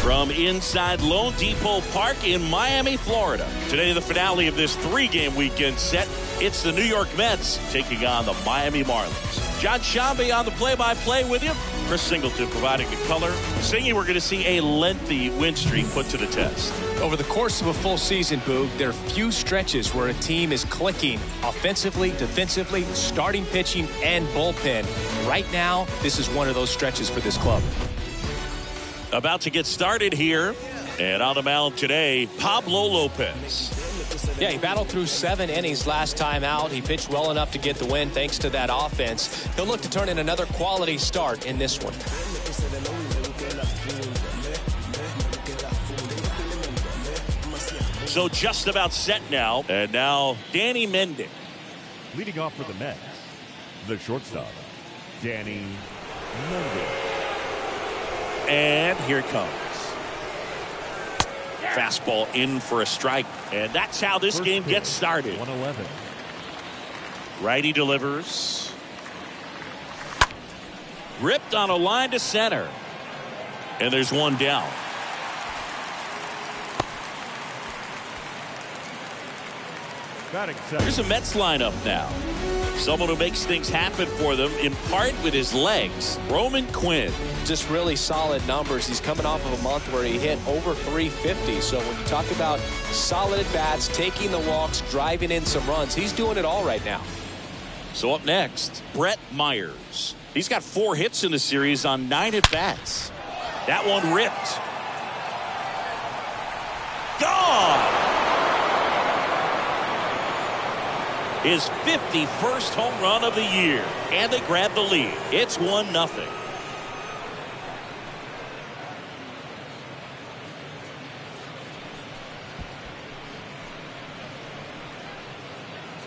from inside Lone Depot Park in Miami, Florida. Today, the finale of this 3-game weekend set. It's the New York Mets taking on the Miami Marlins. John Shambi on the play-by-play with you. Chris Singleton providing the color. Singing, we're going to see a lengthy win streak put to the test. Over the course of a full season, Boog, there are few stretches where a team is clicking offensively, defensively, starting pitching, and bullpen. Right now, this is one of those stretches for this club. About to get started here. And on the mound today, Pablo Lopez. Yeah, he battled through 7 innings last time out. He pitched well enough to get the win thanks to that offense. He'll look to turn in another quality start in this one. So just about set now. And now Danny Mendick. Leading off for the Mets, the shortstop, Danny Mendick. And here it comes. Fastball in for a strike. And that's how this game gets started. 111. Righty delivers. Ripped on a line to center. And there's one down. Here's a Mets lineup now. Someone who makes things happen for them, in part with his legs. Roman Quinn. Just really solid numbers. He's coming off of a month where he hit over 350. So when you talk about solid at-bats, taking the walks, driving in some runs, he's doing it all right now. So up next, Brett Myers. He's got 4 hits in the series on 9 at-bats. That one ripped. Gone! His 51st home run of the year. And they grab the lead. It's 1-0.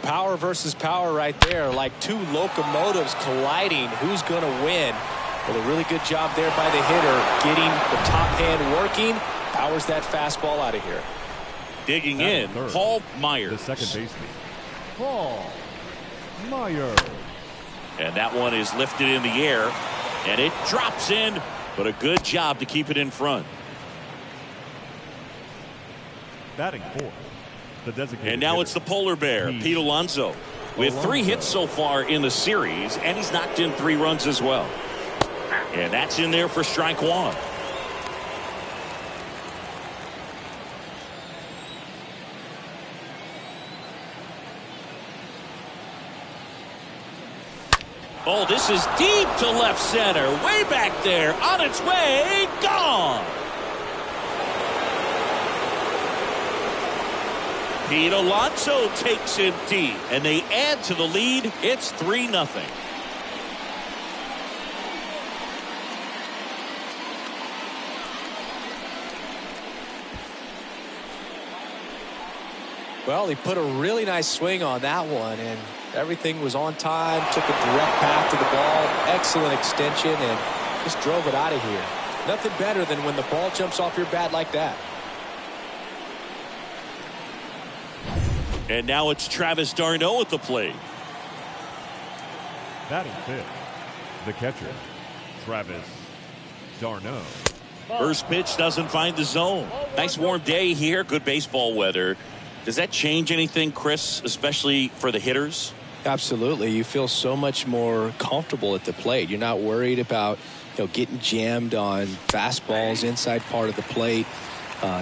Power versus power right there, like 2 locomotives colliding. Who's going to win? Well, a really good job there by the hitter, getting the top hand working. Powers that fastball out of here. Digging in, Paul Myers. The second baseman, Paul Myers. And that one is lifted in the air, and it drops in, but a good job to keep it in front. Batting fourth, the designated and now hitter, it's the polar bear, Pete Alonso, with 3 hits so far in the series, and he's knocked in 3 runs as well. And that's in there for strike 1. Oh, this is deep to left center. Way back there. On its way. Gone. Pete Alonso takes it deep. And they add to the lead. It's 3-0. Well, he put a really nice swing on that one, and everything was on time, took a direct path to the ball, excellent extension, and just drove it out of here. Nothing better than when the ball jumps off your bat like that. And now it's Travis d'Arnaud at the plate. Batting fifth, the catcher, Travis d'Arnaud. First pitch doesn't find the zone. Nice warm day here, good baseball weather. Does that change anything, Chris, especially for the hitters? Absolutely. You feel so much more comfortable at the plate. You're not worried about, getting jammed on fastballs inside part of the plate.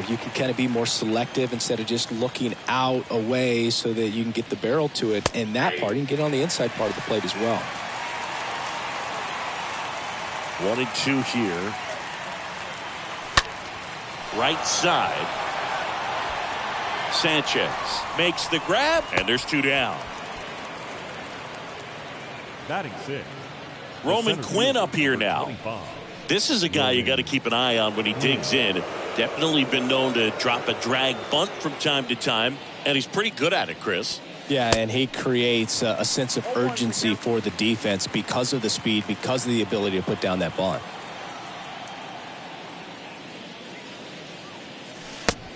You can kind of be more selective instead of just looking out away so that you can get the barrel to it. And that part, you can get on the inside part of the plate as well. 1-2 here. Right side. Sanchez makes the grab, and there's 2 down. Batting sixth, Roman Quinn up here now. 25. This is a guy you got to keep an eye on when he digs in. Definitely been known to drop a drag bunt from time to time, and he's pretty good at it, Chris. Yeah, and he creates a sense of urgency for the defense because of the speed, because of the ability to put down that bunt.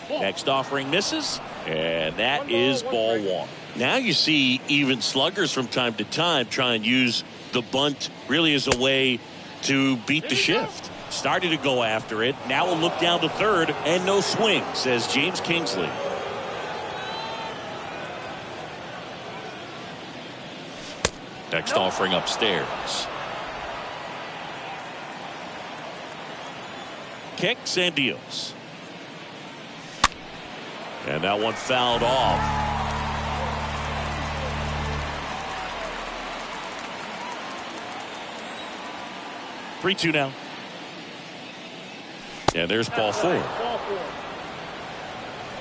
Next offering misses, and that is ball 1. Now you see even sluggers from time to time try and use the bunt really as a way to beat the shift. Started to go after it. Now we'll look down to third, and no swing, says James Kingsley. Next offering upstairs. Kicks and deals. And that one fouled off. Three-two now. And there's ball four.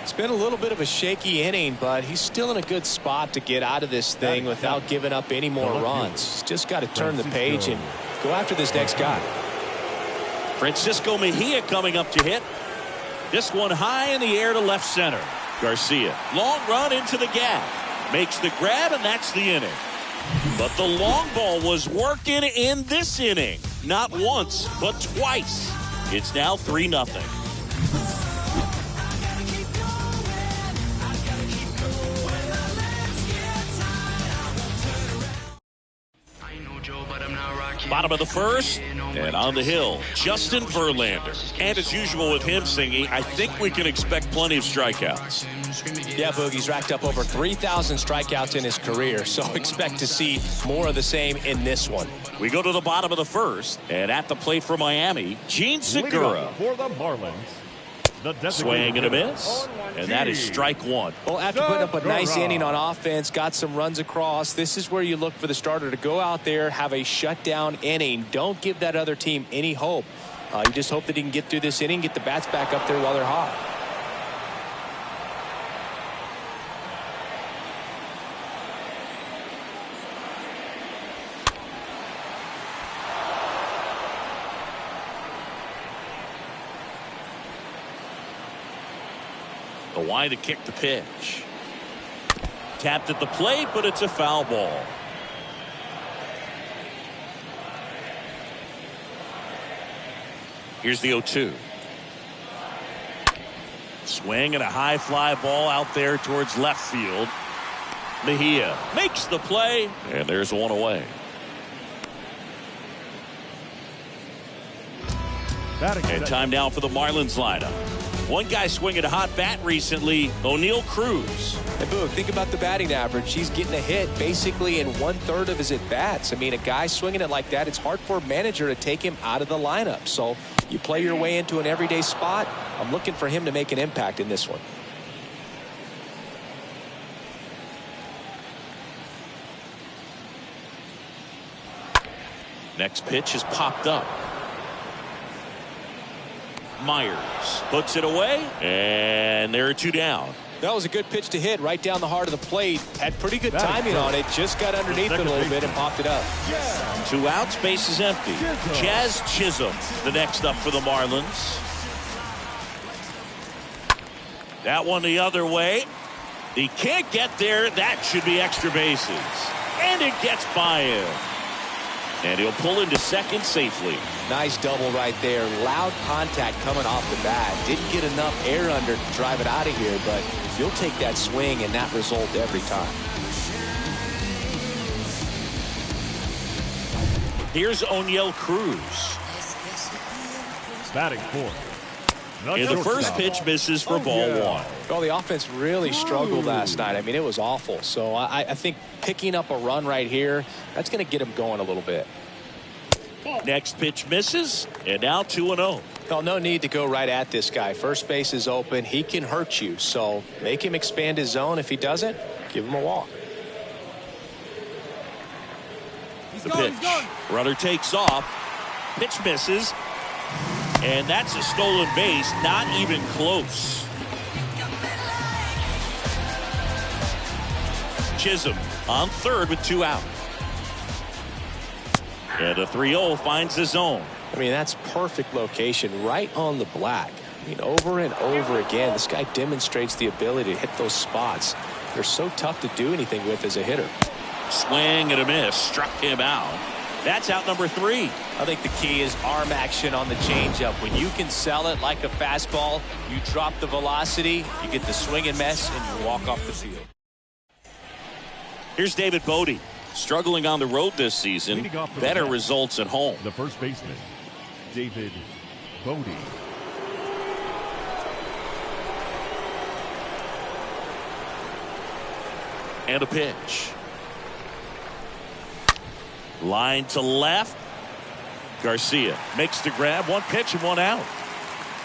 It's been a little bit of a shaky inning, but he's still in a good spot to get out of this thing without giving up any more runs. He's just got to turn the page and go after this next guy. Francisco Mejia coming up to hit. This one high in the air to left center. Garcia, long run into the gap. Makes the grab, and that's the inning. But the long ball was working in this inning. Not once, but twice. It's now 3-0. Bottom of the first, and on the hill, Justin Verlander. And as usual with him singing, I think we can expect plenty of strikeouts. Yeah, Boogie's racked up over 3,000 strikeouts in his career, so expect to see more of the same in this one. We go to the bottom of the first, and at the plate for Miami, Gene Segura. For the Marlins. Swing and a miss, and that is strike one. Well, after putting up a nice inning on offense, got some runs across, this is where you look for the starter to go out there, have a shutdown inning. Don't give that other team any hope. You just hope that he can get through this inning, get the bats back up there while they're hot. The wide to kick the pitch. Tapped at the plate, but it's a foul ball. Here's the 0-2. Swing and a high fly ball out there towards left field. Mejia makes the play, and there's one away. And time now for the Marlins lineup. One guy swinging a hot bat recently, O'Neal Cruz. And Boog, think about the batting average. He's getting a hit basically in 1/3 of his at-bats. I mean, a guy swinging it like that, it's hard for a manager to take him out of the lineup. So you play your way into an everyday spot. I'm looking for him to make an impact in this one. Next pitch is popped up. Myers puts it away, and there are two down. That was a good pitch to hit right down the heart of the plate. Had pretty good timing on it. Just got underneath it a little bit and popped it up. 2 outs, base is empty. Jazz Chisholm, the next up for the Marlins. That one the other way. He can't get there. That should be extra bases. And it gets by him. And he'll pull into second safely. Nice double right there. Loud contact coming off the bat. Didn't get enough air under to drive it out of here, but you'll take that swing and that result every time. Here's O'Neal Cruz. Batting fourth. And the first pitch misses for ball one. Well, the offense really struggled last night. I mean, it was awful. So I think picking up a run right here, that's going to get him going a little bit. Next pitch misses, and now 2-0. Well, no need to go right at this guy. First base is open. He can hurt you. So make him expand his zone. If he doesn't, give him a walk. The pitch. Runner takes off. Pitch misses. And that's a stolen base. Not even close. Chisholm on third with 2 out. And a 3-0 finds the zone. I mean, that's perfect location right on the black. I mean, over and over again, this guy demonstrates the ability to hit those spots. They're so tough to do anything with as a hitter. Swing and a miss. Struck him out. That's out number 3. I think the key is arm action on the changeup. When you can sell it like a fastball, you drop the velocity, you get the swing and miss, and you walk off the field. Here's David Bodie. Struggling on the road this season. Better results at home. The first baseman, David Bodie. And a pitch. Line to left. Garcia makes the grab. One pitch and one out.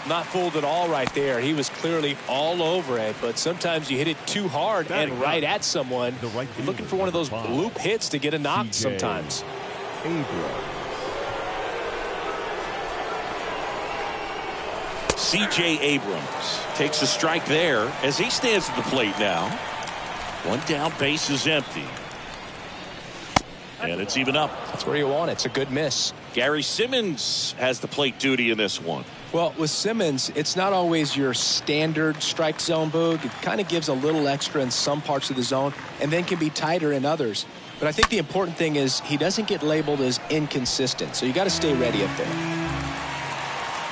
Not fooled at all right there. He was clearly all over it, but sometimes you hit it too hard and right at someone. You're looking for one of those bloop hits to get a knock sometimes. C.J. Abrams takes a strike there as he stands at the plate now. One down, base is empty. And it's even up. That's where you want it. It's a good miss. Gary Simmons has the plate duty in this one. Well, with Simmons, it's not always your standard strike zone, Boog. It kind of gives a little extra in some parts of the zone and then can be tighter in others. But I think the important thing is he doesn't get labeled as inconsistent, so you got to stay ready up there.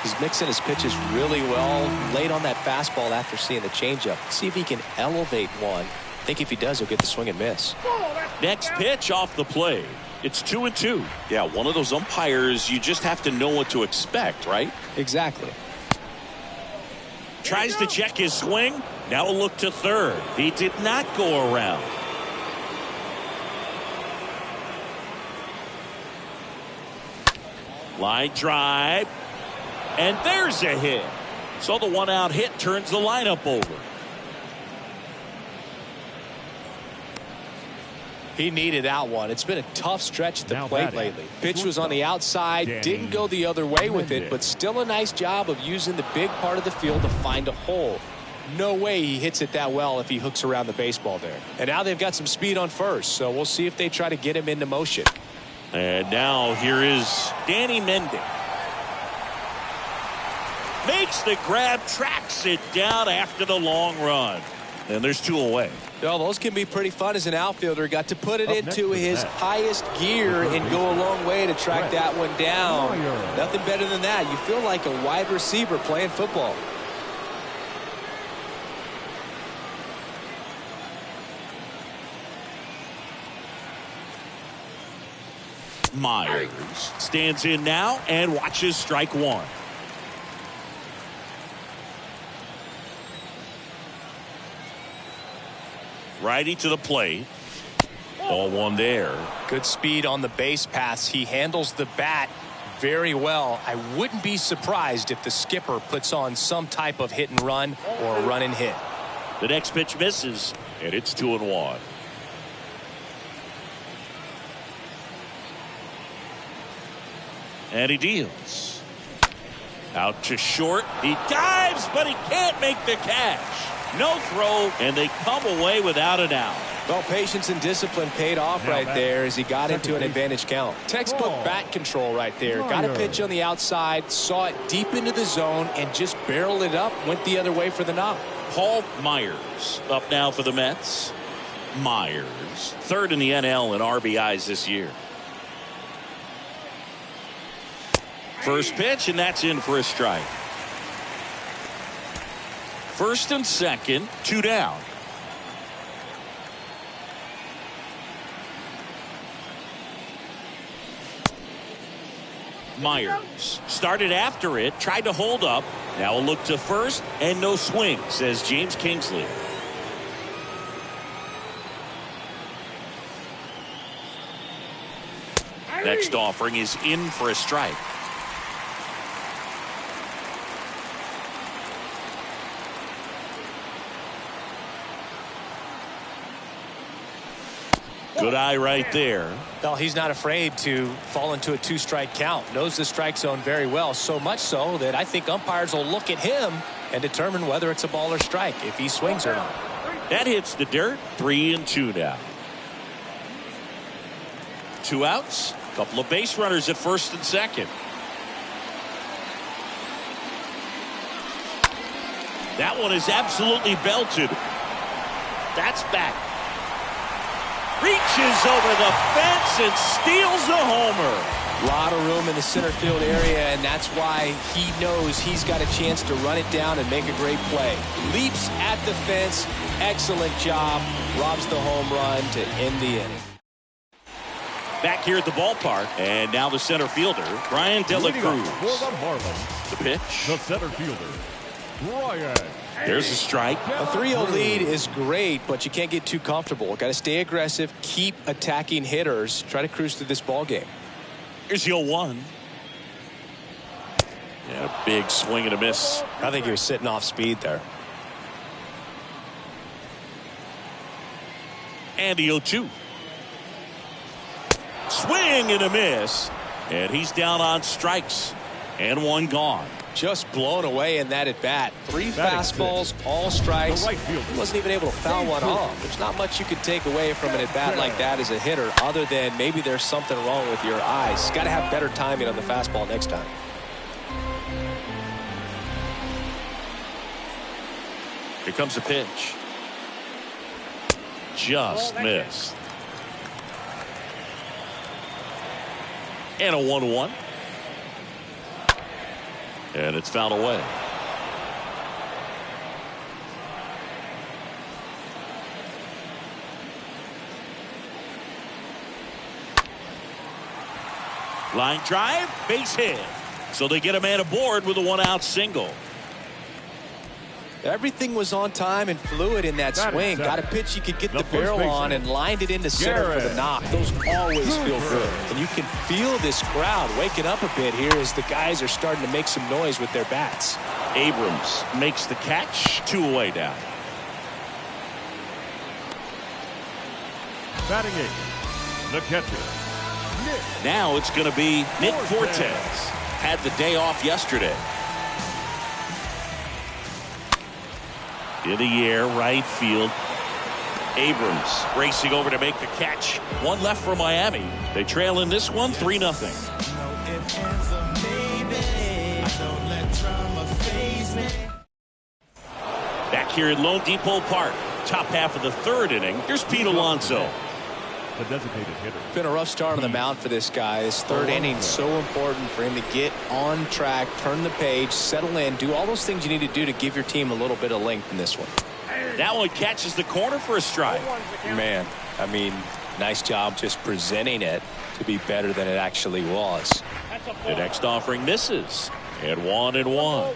He's mixing his pitches really well, late on that fastball after seeing the changeup. See if he can elevate one. I think if he does, he'll get the swing and miss. Next pitch off the plate. It's 2-2. Yeah, one of those umpires, you just have to know what to expect, right? Exactly. Tries to check his swing. Now a look to third. He did not go around. Line drive. And there's a hit. So the one-out hit turns the lineup over. He needed that one. It's been a tough stretch at the plate lately. Pitch was on the outside, didn't go the other way with it, but still a nice job of using the big part of the field to find a hole. No way he hits it that well if he hooks around the baseball there. And now they've got some speed on first, so we'll see if they try to get him into motion. And now here is Danny Mendick. Makes the grab, tracks it down after the long run. And there's two away. Well, those can be pretty fun as an outfielder. Got to put it into his highest gear and go a long way to track that one down. Nothing better than that. You feel like a wide receiver playing football. Myers stands in now and watches strike one. Righty to the plate. Ball one there. Good speed on the base pass. He handles the bat very well. I wouldn't be surprised if the skipper puts on some type of hit and run or a run and hit. The next pitch misses, and it's 2-1. And he deals. Out to short. He dives, but he can't make the catch. No throw, and they come away without an out. Well, patience and discipline paid off right there as he got into an advantage count. Textbook bat control right there. Got a pitch on the outside, saw it deep into the zone, and just barreled it up, went the other way for the knock. Paul Myers up now for the Mets. Myers, third in the NL in RBIs this year. First pitch, and that's in for a strike. First and second, two down. Myers started after it, tried to hold up. Now a look to first, and no swing, says James Kingsley. Next offering is in for a strike. Good eye right there. Well, he's not afraid to fall into a two-strike count. Knows the strike zone very well, so much so that I think umpires will look at him and determine whether it's a ball or strike, if he swings or not. That hits the dirt. 3-2 now. Two outs. Couple of base runners at first and second. That one is absolutely belted. That's back. Reaches over the fence and steals a homer. A lot of room in the center field area, and that's why he knows he's got a chance to run it down and make a great play. Leaps at the fence. Excellent job. Robs the home run to end the inning. Back here at the ballpark. And now the center fielder, Brian De La Cruz. For the Marlins, The pitch. the center fielder, Brian. There's a strike. A 3-0 lead is great, but you can't get too comfortable. Got to stay aggressive, keep attacking hitters, try to cruise through this ball game. Here's the 0-1. Yeah, big swing and a miss. I think he was sitting off speed there. And the 0-2. Swing and a miss. And he's down on strikes. And one gone. Just blown away in that at bat. 3 Batting fastballs, six. all strikes. The right fielder. He wasn't even able to foul one off. There's not much you can take away from an at bat like that as a hitter, other than maybe there's something wrong with your eyes. Got to have better timing on the fastball next time. Here comes the pitch. Just missed. And a 1-1. And it's fouled away. Line drive, base hit. So they get a man aboard with a 1-out single. Everything was on time and fluid in that swing. Got a pitch you could get the barrel baseman, on and lined it into center for the knock. Those always feel good. And you can feel this crowd waking up a bit here as the guys are starting to make some noise with their bats. Abrams makes the catch. 2 away now. Batting 8, the catcher, Now it's going to be Nick Fortes. Had the day off yesterday. In the air, right field. Abrams racing over to make the catch. One left for Miami. They trail in this one 3-0. Back here at Lone Depot Park. Top half of the 3rd inning. Here's Pete Alonso. the designated hitter. Been a rough start on the mound for this guy. His 3rd inning so important for him to get on track, turn the page, settle in, do all those things you need to do to give your team a little bit of length in this one. That one catches the corner for a strike. Man, I mean, nice job just presenting it to be better than it actually was. The next offering misses. And 1-1.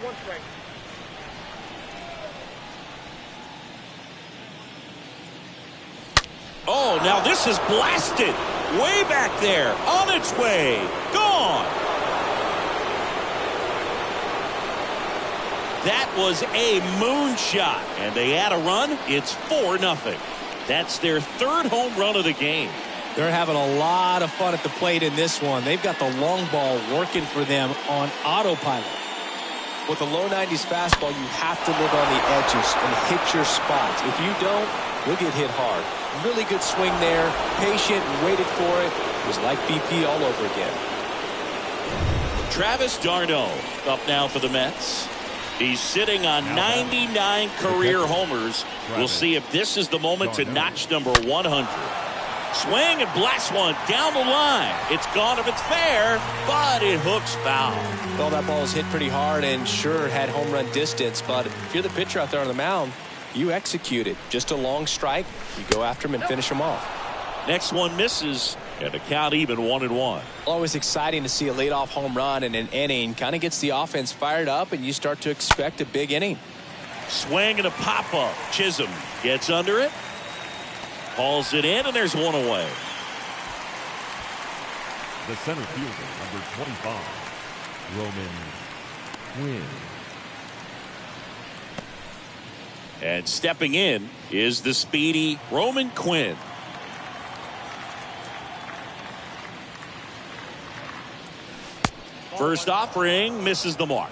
Oh, now this is blasted. Way back there. On its way. Gone. That was a moonshot. And they add a run. It's 4-0. That's their 3rd home run of the game. They're having a lot of fun at the plate in this one. They've got the long ball working for them on autopilot. With a low 90s fastball, you have to live on the edges and hit your spots. If you don't, you'll get hit hard. Really good swing there. Patient, waited for it. It was like BP all over again. Travis d'Arnaud up now for the Mets. He's sitting on 99 career homers. We'll see if this is the moment to notch number 100. Swing and blast one down the line. It's gone if it's fair, but it hooks foul. Well, that ball was hit pretty hard and sure had home run distance, but if you're the pitcher out there on the mound, you execute it. Just a long strike. You go after him and finish him off. Next one misses, and the count even 1-1. Always exciting to see a leadoff home run in an inning. Kind of gets the offense fired up, and you start to expect a big inning. Swing and a pop-up. Chisholm gets under it. Hauls it in, and there's one away. The center fielder, number 25, Roman Quinn. And stepping in is the speedy Roman Quinn. First offering misses the mark.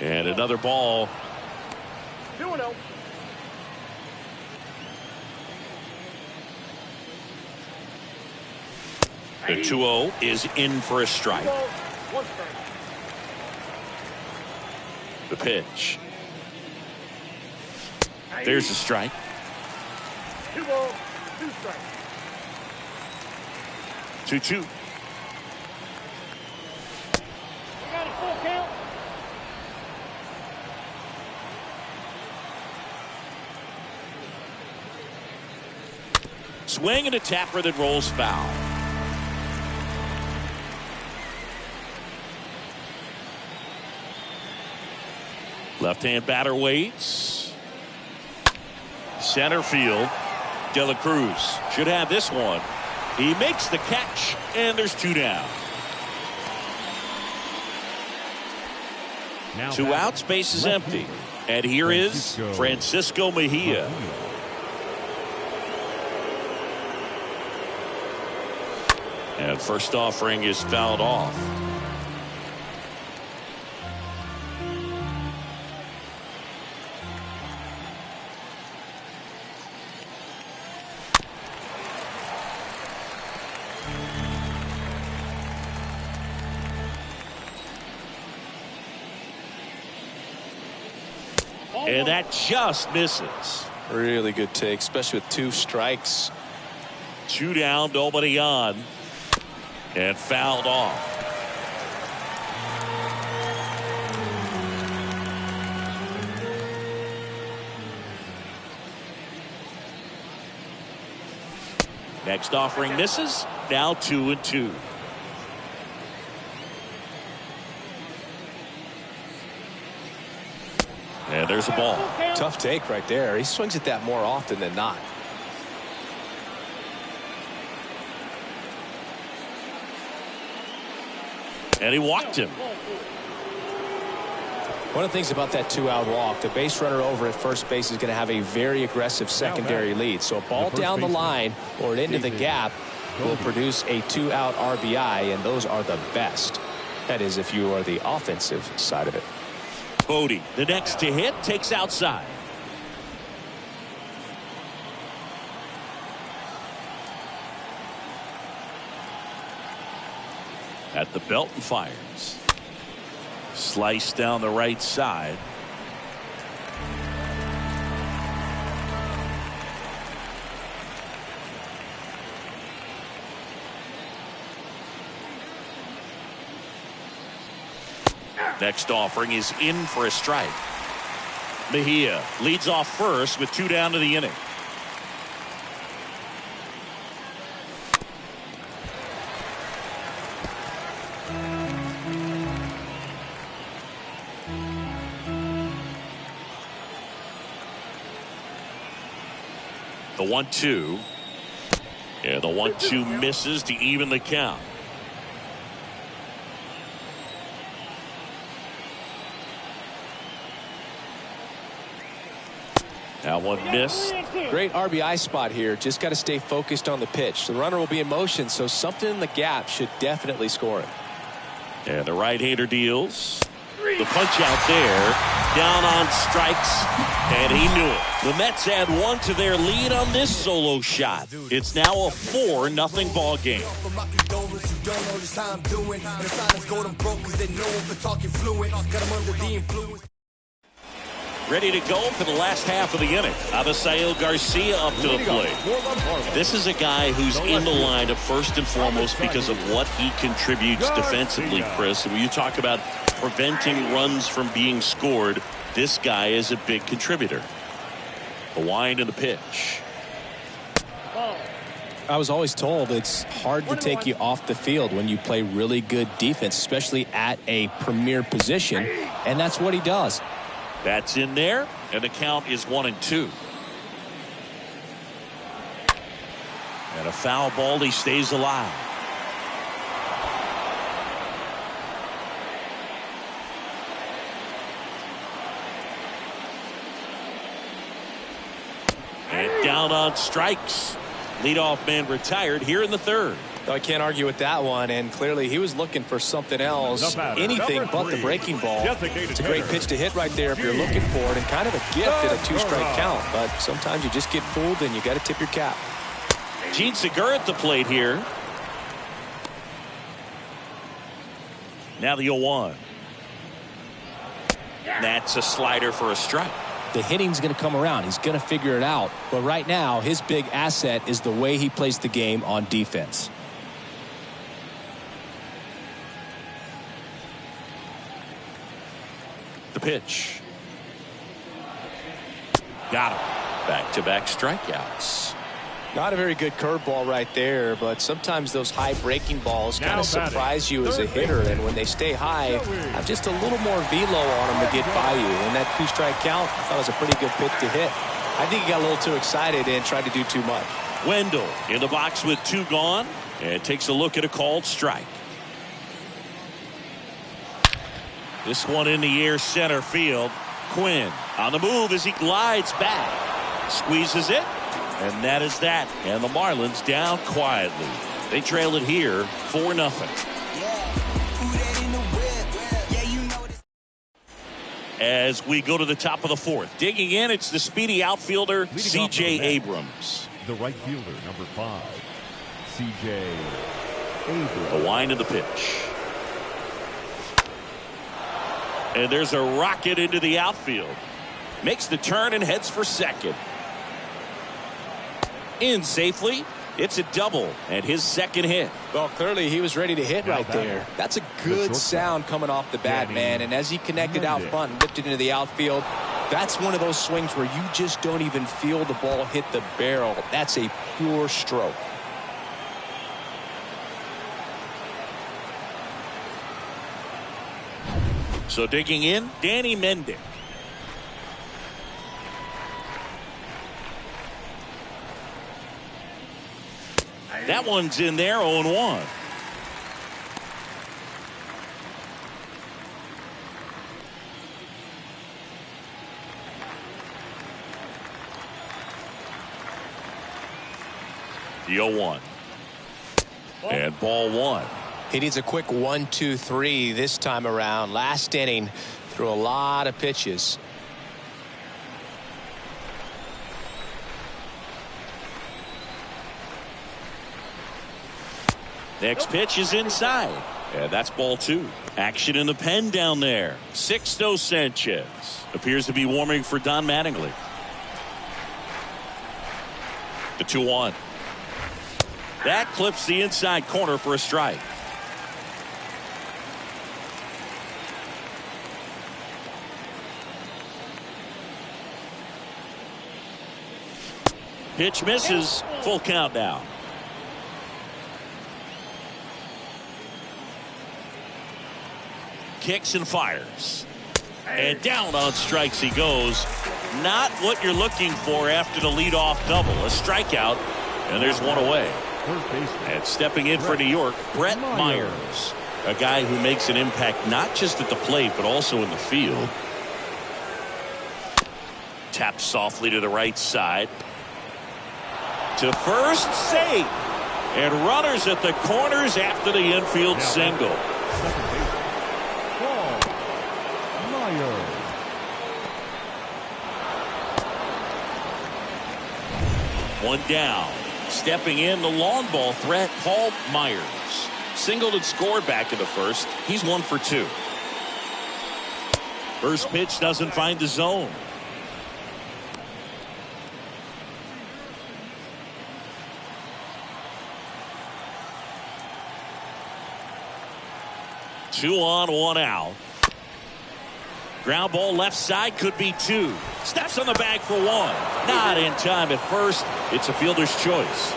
And another ball. 2-0. The 2-0 is in for a strike. 1 strike. The pitch. There's a strike. 2 balls, 2 strikes. 2-2. We got a full count. swing and a tapper that rolls foul. Left-hand batter waits. Center field. De La Cruz should have this one. He makes the catch, and there's 2 down. Now 2 outs, base is empty. And here is Francisco Mejia. And first offering is fouled off. And that just misses. Really good take, especially with 2 strikes. 2 down, nobody on. And fouled off. Next offering misses. Now 2-2. And there's a ball. Tough take right there. He swings at that more often than not. And he walked him. One of the things about that 2-out walk, the base runner over at first base is going to have a very aggressive secondary lead. So a ball down the line or into the gap will produce a 2-out RBI, and those are the best. That is, if you are the offensive side of it. Bodie, the next to hit, takes outside. At the belt and fires. Slice down the right side. Next offering is in for a strike. Mejia leads off first with 2 down to the inning. The 1-2. Yeah, the 1-2 misses to even the count. That one missed. Great RBI spot here. Just got to stay focused on the pitch. The runner will be in motion, so something in the gap should definitely score it. And the right-hander deals. The punch out there. Down on strikes. And he knew it. The Mets add 1 to their lead on this solo shot. It's now a 4-0 ball game. Ready to go for the last half of the inning. Abisail Garcia up to the plate. This is a guy who's in the lineup first and foremost because of what he contributes defensively, Chris. And when you talk about preventing runs from being scored, this guy is a big contributor. The wind and the pitch. I was always told it's hard to take you off the field when you play really good defense, especially at a premier position, and that's what he does. That's in there, and the count is 1-2. And a foul ball, he stays alive. And down on strikes. Leadoff man retired here in the 3rd. I can't argue with that one, and clearly he was looking for something else, anything but the breaking ball. It's a great pitch to hit right there if you're looking for it, and kind of a gift at a 2-strike count, but sometimes you just get fooled and you got to tip your cap. Gene Segura at the plate here. Now the 0-1. That's a slider for a strike. The hitting's going to come around. He's going to figure it out, but right now his big asset is the way he plays the game on defense. The pitch. Got him. Back-to-back strikeouts. Not a very good curveball right there, but sometimes those high breaking balls kind of surprise you as a hitter, and when they stay high, have just a little more velo on them to get by you. And that 2-strike count, I thought it was a pretty good pitch to hit. I think he got a little too excited and tried to do too much. Wendell in the box with 2 gone, and takes a look at a called strike. This one in the air center field. Quinn on the move as he glides back. Squeezes it. And that is that. And the Marlins down quietly. They trail it here 4-0. As we go to the top of the 4th. Digging in, it's the speedy outfielder, C.J. Abrams. The right fielder, number 5, C.J. Abrams. The wind of the pitch. And there's a rocket into the outfield. Makes the turn and heads for second. In safely. It's a double and his second hit. Well, clearly he was ready to hit right there. That's a good sound coming off the bat, man. And as he connected out front and lifted into the outfield, that's one of those swings where you just don't even feel the ball hit the barrel. That's a pure stroke. So digging in, Danny Mendick. That one's in there, 0-1. The 0-1. And ball 1. He needs a quick 1-2-3 this time around. Last inning, threw a lot of pitches. Next pitch is inside. And that's ball 2. Action in the pen down there. Sixto Sanchez appears to be warming for Don Mattingly. The 2-1. That clips the inside corner for a strike. Pitch misses. Full count now. Kicks and fires. And down on strikes he goes. Not what you're looking for after the leadoff double. A strikeout. And there's one away. And stepping in for New York, Brett Myers. A guy who makes an impact not just at the plate, but also in the field. Taps softly to the right side. To first, safe. And runners at the corners after the infield single. One down. Stepping in, the long ball threat, Paul Myers. Singled and scored back in the first. He's 1 for 2. First pitch doesn't find the zone. Two on, 1 out. Ground ball left side, could be 2. Steps on the bag for 1. Not in time at first. It's a fielder's choice.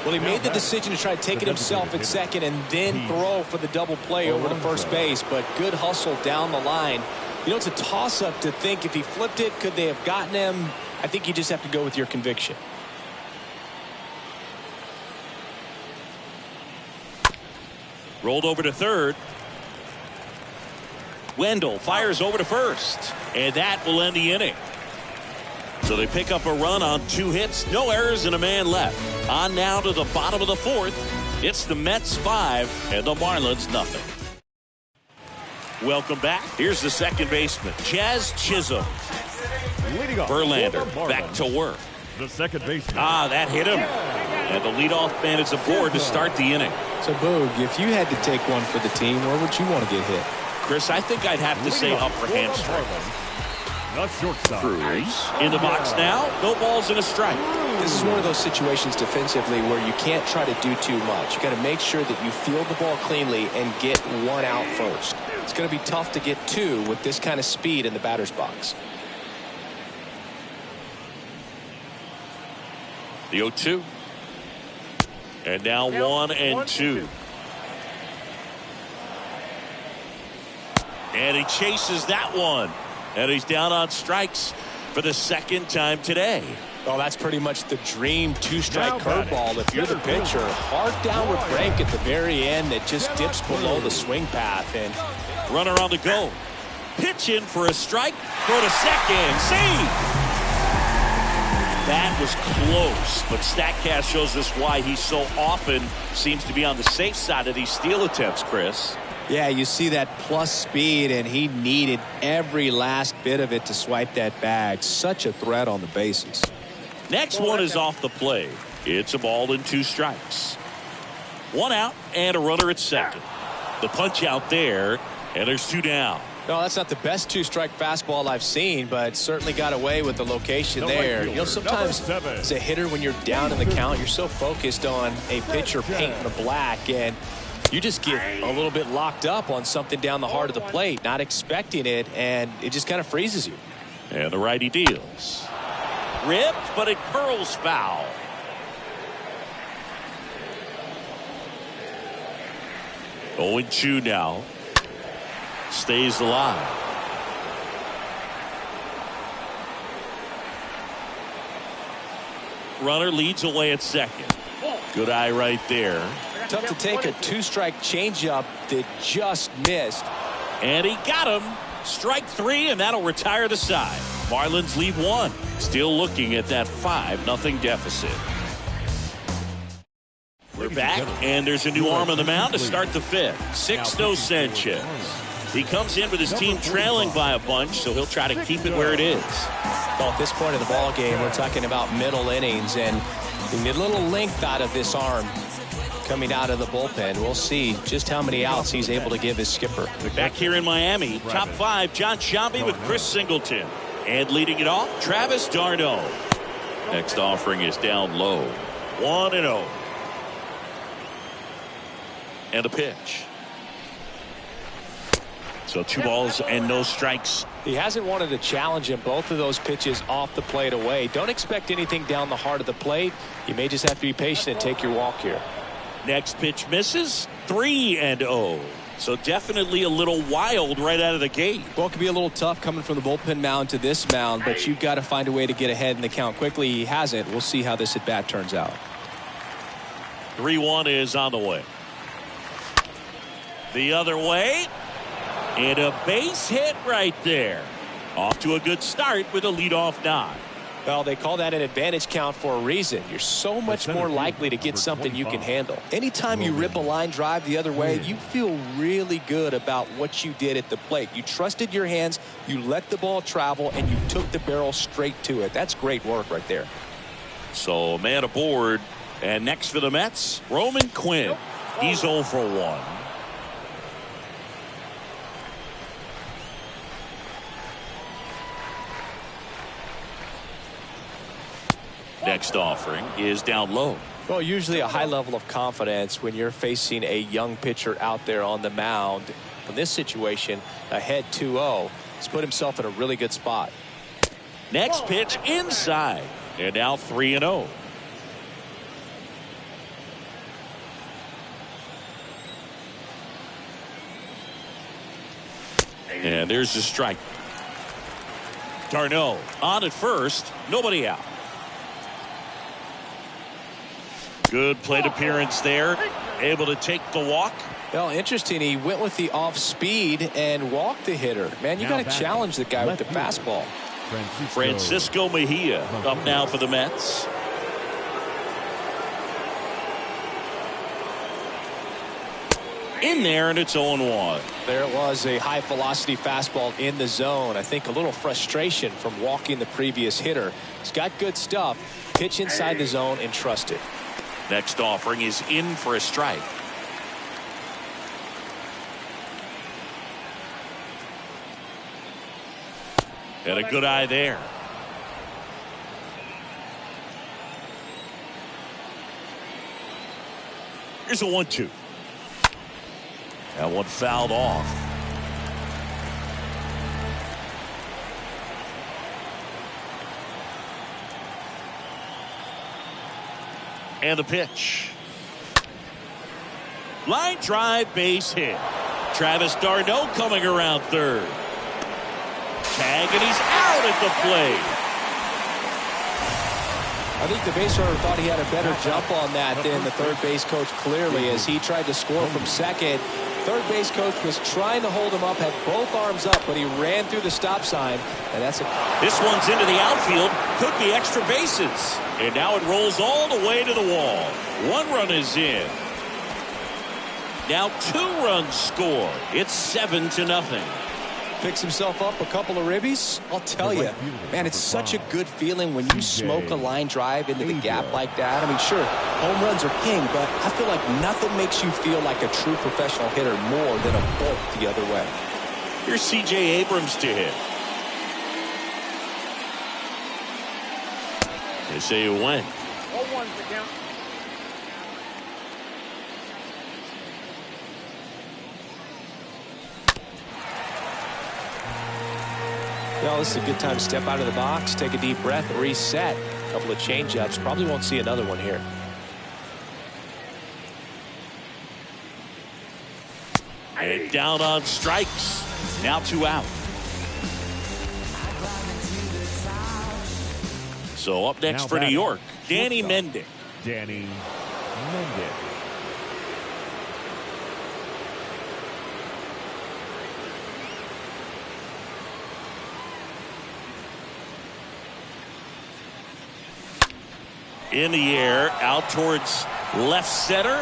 Well, he made the decision to try to take it himself at second and then throw for the double play over to first base. But good hustle down the line. You know, it's a toss-up to think if he flipped it, could they have gotten him? I think you just have to go with your conviction. Rolled over to third. Wendell fires over to first. And that will end the inning. So they pick up a run on 2 hits. No errors and a man left. On now to the bottom of the 4th. It's the Mets 5 and the Marlins nothing. Welcome back. Here's the second baseman, Jazz Chisholm. Verlander back to work. The second baseman. That hit him. And the leadoff man is aboard to start the inning. So, Boog, if you had to take one for the team, where would you want to get hit? Chris, I think I'd have to say upper hamstring. Cruz in the box now. No balls and a strike. This is one of those situations defensively where you can't try to do too much. You got to make sure that you field the ball cleanly and get 1 out first. It's going to be tough to get 2 with this kind of speed in the batter's box. The 0-2. And now 1-2. And he chases that one. And he's down on strikes for the second time today. Well, that's pretty much the dream two-strike curveball if you're the pitcher. Hard downward break at the very end that just dips below the swing path. And runner on the go. Pitch in for a strike. Throw to second. See? That was close, but StatCast shows us why he so often seems to be on the safe side of these steal attempts, Chris. Yeah, you see that plus speed, and he needed every last bit of it to swipe that bag. Such a threat on the bases. Next one is off the plate. It's a ball and 2 strikes. 1 out and a runner at second. The punch out there, and there's 2 down. No, that's not the best two-strike fastball I've seen, but certainly got away with the location there. You know, sometimes as a hitter, when you're down in the count, you're so focused on a pitcher painting the black, and you just get a little bit locked up on something down the heart of the plate, not expecting it, and it just kind of freezes you. And the righty deals. Ripped, but it curls foul. Oh, 0-2 now. Stays alive. Runner leads away at second. Good eye right there. Tough to take a two-strike changeup that just missed. And he got him. Strike 3, and that'll retire the side. Marlins lead 1. Still looking at that 5-0 deficit. We're back, and there's a new arm on the mound to start the 5th. Sixto Sanchez. He comes in with his team trailing by a bunch, so he'll try to keep it where it is. Well, at this point in the ball game, we're talking about middle innings, and you need a little length out of this arm coming out of the bullpen. We'll see just how many outs he's able to give his skipper. Back here in Miami, top 5, John Sciambi with Chris Singleton. And leading it off, Travis d'Arnaud. Next offering is down low. 1-0. And a pitch. So 2 balls and no strikes. He hasn't wanted to challenge him. Both of those pitches off the plate away. Don't expect anything down the heart of the plate. You may just have to be patient and take your walk here. Next pitch misses. 3-0. So definitely a little wild right out of the gate. Well, it could be a little tough coming from the bullpen mound to this mound, but you've got to find a way to get ahead in the count quickly. He hasn't. We'll see how this at bat turns out. 3-1 is on the way. The other way. And a base hit right there. Off to a good start with a leadoff nod. Well, they call that an advantage count for a reason. You're so much more likely to get something you can handle. Anytime you rip a line drive the other way, you feel really good about what you did at the plate. You trusted your hands, you let the ball travel, and you took the barrel straight to it. That's great work right there. So a man aboard. And next for the Mets, Roman Quinn. He's 0 for 1. Next offering is down low. Well, usually a high level of confidence when you're facing a young pitcher out there on the mound. In this situation, ahead 2-0. He's put himself in a really good spot. Next pitch inside. And now 3-0. And there's the strike. d'Arnaud on at first. Nobody out. Good plate appearance there. Able to take the walk. Well, interesting. He went with the off speed and walked the hitter. Man, you got to challenge the guy with the fastball. Francisco Mejia up now for the Mets. In there, and it's 0-1. There it was, a high velocity fastball in the zone. I think a little frustration from walking the previous hitter. He's got good stuff. Pitch inside the zone and trust it. Next offering is in for a strike. And a good eye there. Here's a 1-2. That one fouled off. And the pitch. Line drive, base hit. Travis d'Arnaud coming around third. Tag, and he's out at the plate. I think the base runner thought he had a better jump on that than the third base coach, clearly, as he tried to score from second. Third base coach was trying to hold him up, had both arms up, but he ran through the stop sign, and that's a... This one's into the outfield. Could be extra bases. And now it rolls all the way to the wall. 1 run is in. Now 2 runs score. It's 7-0. Picks himself up a couple of ribbies. I'll tell you, man, it's such a good feeling when you smoke a line drive into the gap like that. I mean, sure, home runs are king, but I feel like nothing makes you feel like a true professional hitter more than a bolt the other way. Here's C.J. Abrams to hit. They say you win. 0-1 to count. Well, this is a good time to step out of the box, take a deep breath, reset. A couple of change-ups. Probably won't see another one here. And down on strikes. Now 2 out. So up next for New York, Danny Mendick. Danny Mendick. In the air, out towards left center.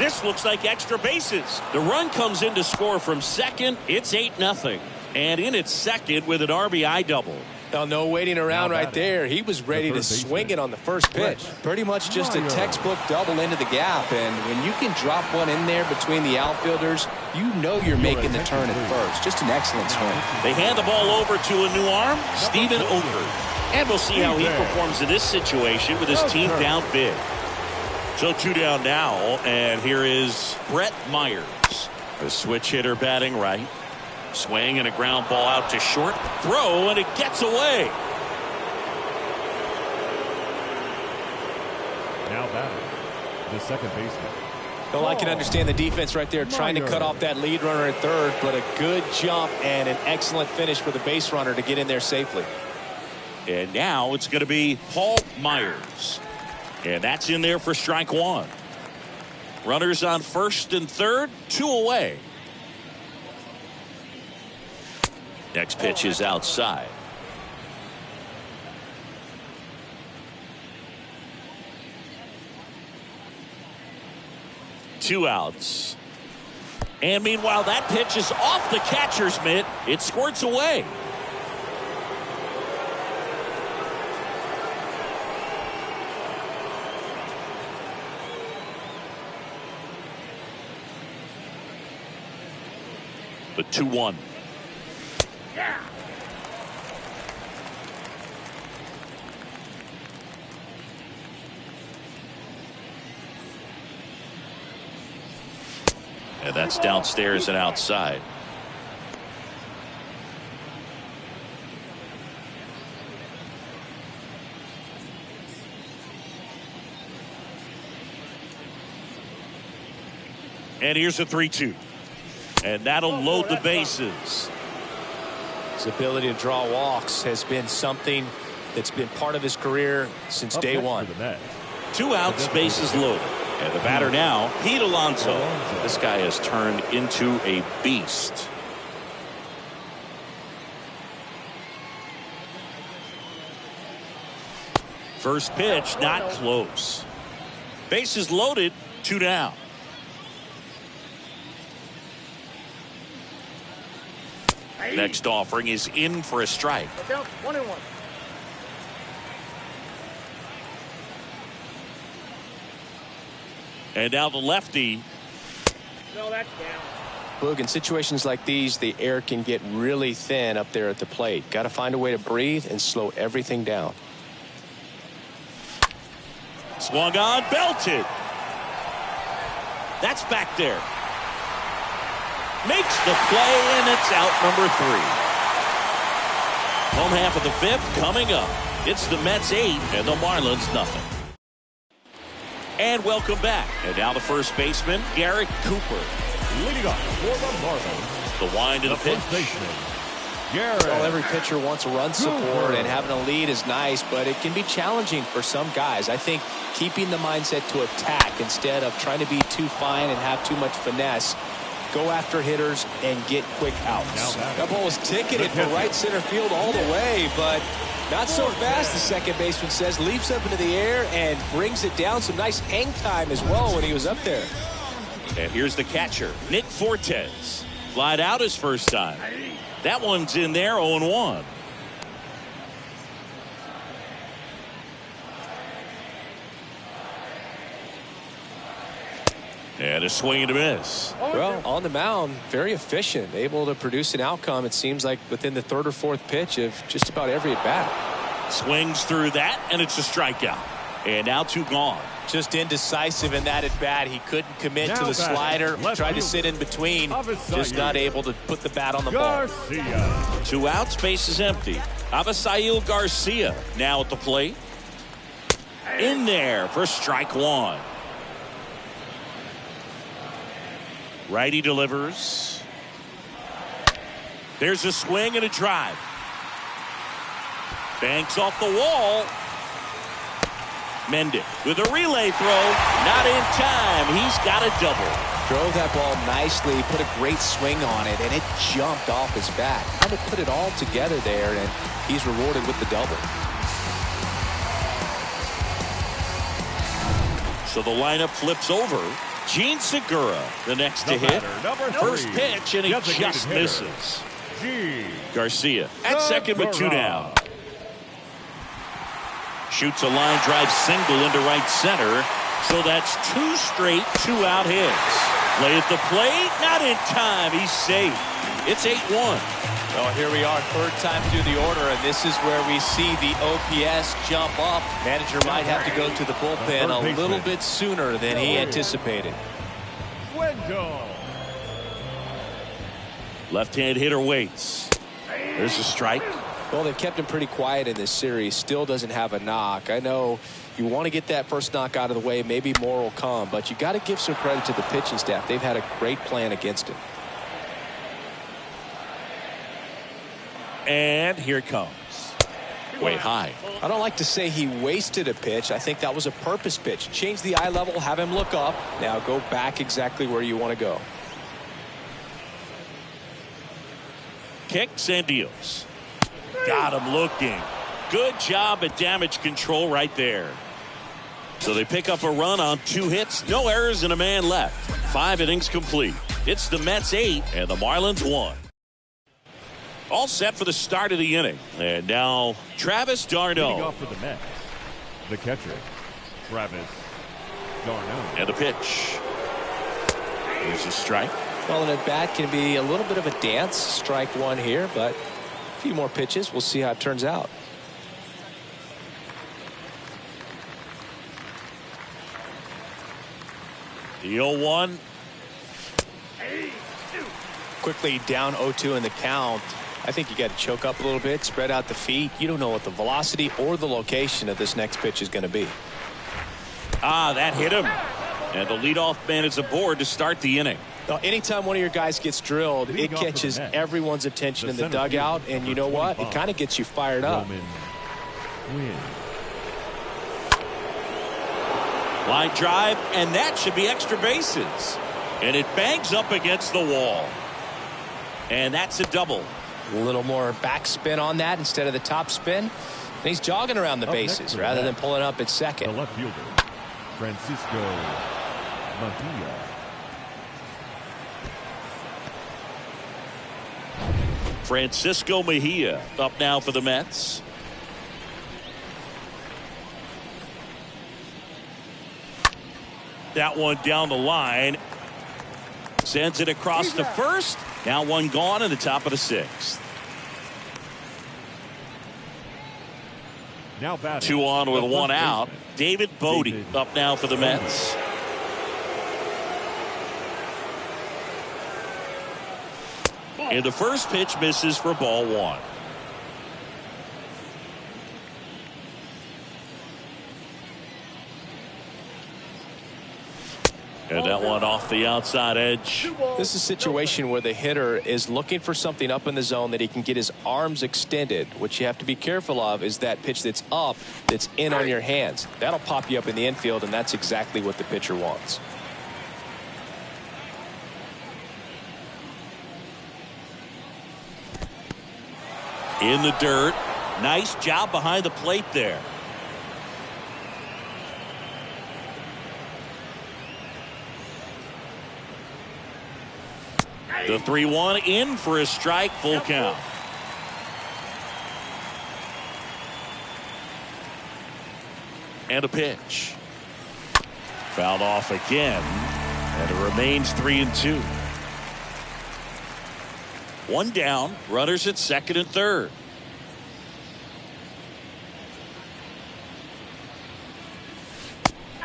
This looks like extra bases. The run comes in to score from second. It's 8-0. And in its second with an RBI double. Now, no waiting around right there. He was ready to swing it on the first pitch. Pretty much just a textbook double into the gap. And when you can drop one in there between the outfilders, you know you're making the turn at first. Just an excellent swing. They hand the ball over to a new arm, Stephen Oker. And we'll see how he performs in this situation with his team down big. So 2 down now, and here is Brett Myers. The switch hitter batting right. Swing and a ground ball out to short. Throw, and it gets away. Now batting, the second baseman. Well, I can understand the defense right there trying to cut off that lead runner at third, but a good jump and an excellent finish for the base runner to get in there safely. And now it's going to be Paul Myers. And that's in there for strike 1. Runners on first and third, 2 away. Next pitch is outside. Two outs. And meanwhile, that pitch is off the catcher's mitt. It squirts away. The 2-1. Yeah. And that's downstairs and outside. And here's a 3-2. And that'll load the bases. His ability to draw walks has been something that's been part of his career since day one. 2 outs, bases loaded. And the batter now, Pete Alonso. This guy has turned into a beast. First pitch, not close. Bases loaded, 2 down. Next offering is in for a strike. Down 1-1. And now the lefty. No, that's down. Boog, in situations like these, the air can get really thin up there at the plate. Got to find a way to breathe and slow everything down. Swung on, belted. That's back there. Makes the play, and it's out number 3. Home half of the 5th coming up. It's the Mets 8 and the Marlins nothing. And welcome back. And now the first baseman, Garrett Cooper. Leading off for the Marlins, The wind of the pitch. first baseman, Garrett. Well, every pitcher wants a run support, and having a lead is nice, but it can be challenging for some guys. I think keeping the mindset to attack instead of trying to be too fine and have too much finesse. Go after hitters and get quick outs. That ball was ticketed for right center field all the way, but not so fast, the second baseman says. Leaps up into the air and brings it down. Some nice hang time as well when he was up there. And here's the catcher, Nick Fortes. Flied out his first time. That one's in there, 0-1. And a swing and a miss. Well, on the mound, very efficient, able to produce an outcome, it seems like, within the third or fourth pitch of just about every at-bat. Swings through that, and it's a strikeout. And now 2 gone. Just indecisive in that at-bat. He couldn't commit to the slider. Tried to sit in between. Just not able to put the bat on the ball. 2 outs, base is empty. Avisail Garcia now at the plate. In there for strike 1. Righty delivers. There's a swing and a drive. Banks off the wall. Mendick with a relay throw. Not in time. He's got a double. Drove that ball nicely. Put a great swing on it, and it jumped off his bat. Had to put it all together there, and he's rewarded with the double. So the lineup flips over. Gene Segura, the next to hit. First pitch, and he just misses. Garcia at second with 2 down. Shoots a line drive single into right center. So that's 2 straight 2-out hits. Play at the plate, not in time. He's safe. It's 8-1. Well, here we are, third time through the order, and this is where we see the OPS jump up. Manager might have to go to the bullpen a little bit sooner than he anticipated. Left-hand hitter waits. There's a strike. Well, they've kept him pretty quiet in this series. Still doesn't have a knock. I know you want to get that first knock out of the way. Maybe more will come, but you got to give some credit to the pitching staff. They've had a great plan against him. And here it comes. Way high. I don't like to say he wasted a pitch. I think that was a purpose pitch. Change the eye level, have him look up. Now go back exactly where you want to go. Kicks and deals. Got him looking. Good job at damage control right there. So they pick up a run on 2 hits. No errors and a man left. 5 innings complete. It's the Mets 8 and the Marlins 1. All set for the start of the inning. And now Travis d'Arnaud. Leading off for the Mets, the catcher, Travis d'Arnaud. And the pitch. Here's a strike. Well, an at-bat can be a little bit of a dance. Strike 1 here, but a few more pitches. We'll see how it turns out. The 0-1. Quickly down 0-2 in the count. I think you got to choke up a little bit, spread out the feet. You don't know what the velocity or the location of this next pitch is going to be. That hit him. And the leadoff man is aboard to start the inning. Now, anytime one of your guys gets drilled, it catches everyone's attention in the dugout, and you know what? It kind of gets you fired up. Line drive, and that should be extra bases. And it bangs up against the wall. And that's a double. A little more backspin on that instead of the top spin. And he's jogging around the bases rather than pulling up at second. The left fielder, Francisco Mejia. Francisco Mejia up now for the Mets. That one down the line. Sends it across to first. Now 1 gone in the top of the 6th. Now batting. 2 on with 1 out. David Bodie up now for the Mets. And the first pitch misses for ball 1. And that one off the outside edge. This is a situation where the hitter is looking for something up in the zone that he can get his arms extended. What you have to be careful of is that pitch that's up, that's in on your hands. That'll pop you up in the infield, and that's exactly what the pitcher wants. In the dirt. Nice job behind the plate there. The 3-1 in for a strike, full count. And a pitch. Fouled off again. And it remains 3-2. One down, runners at second and third.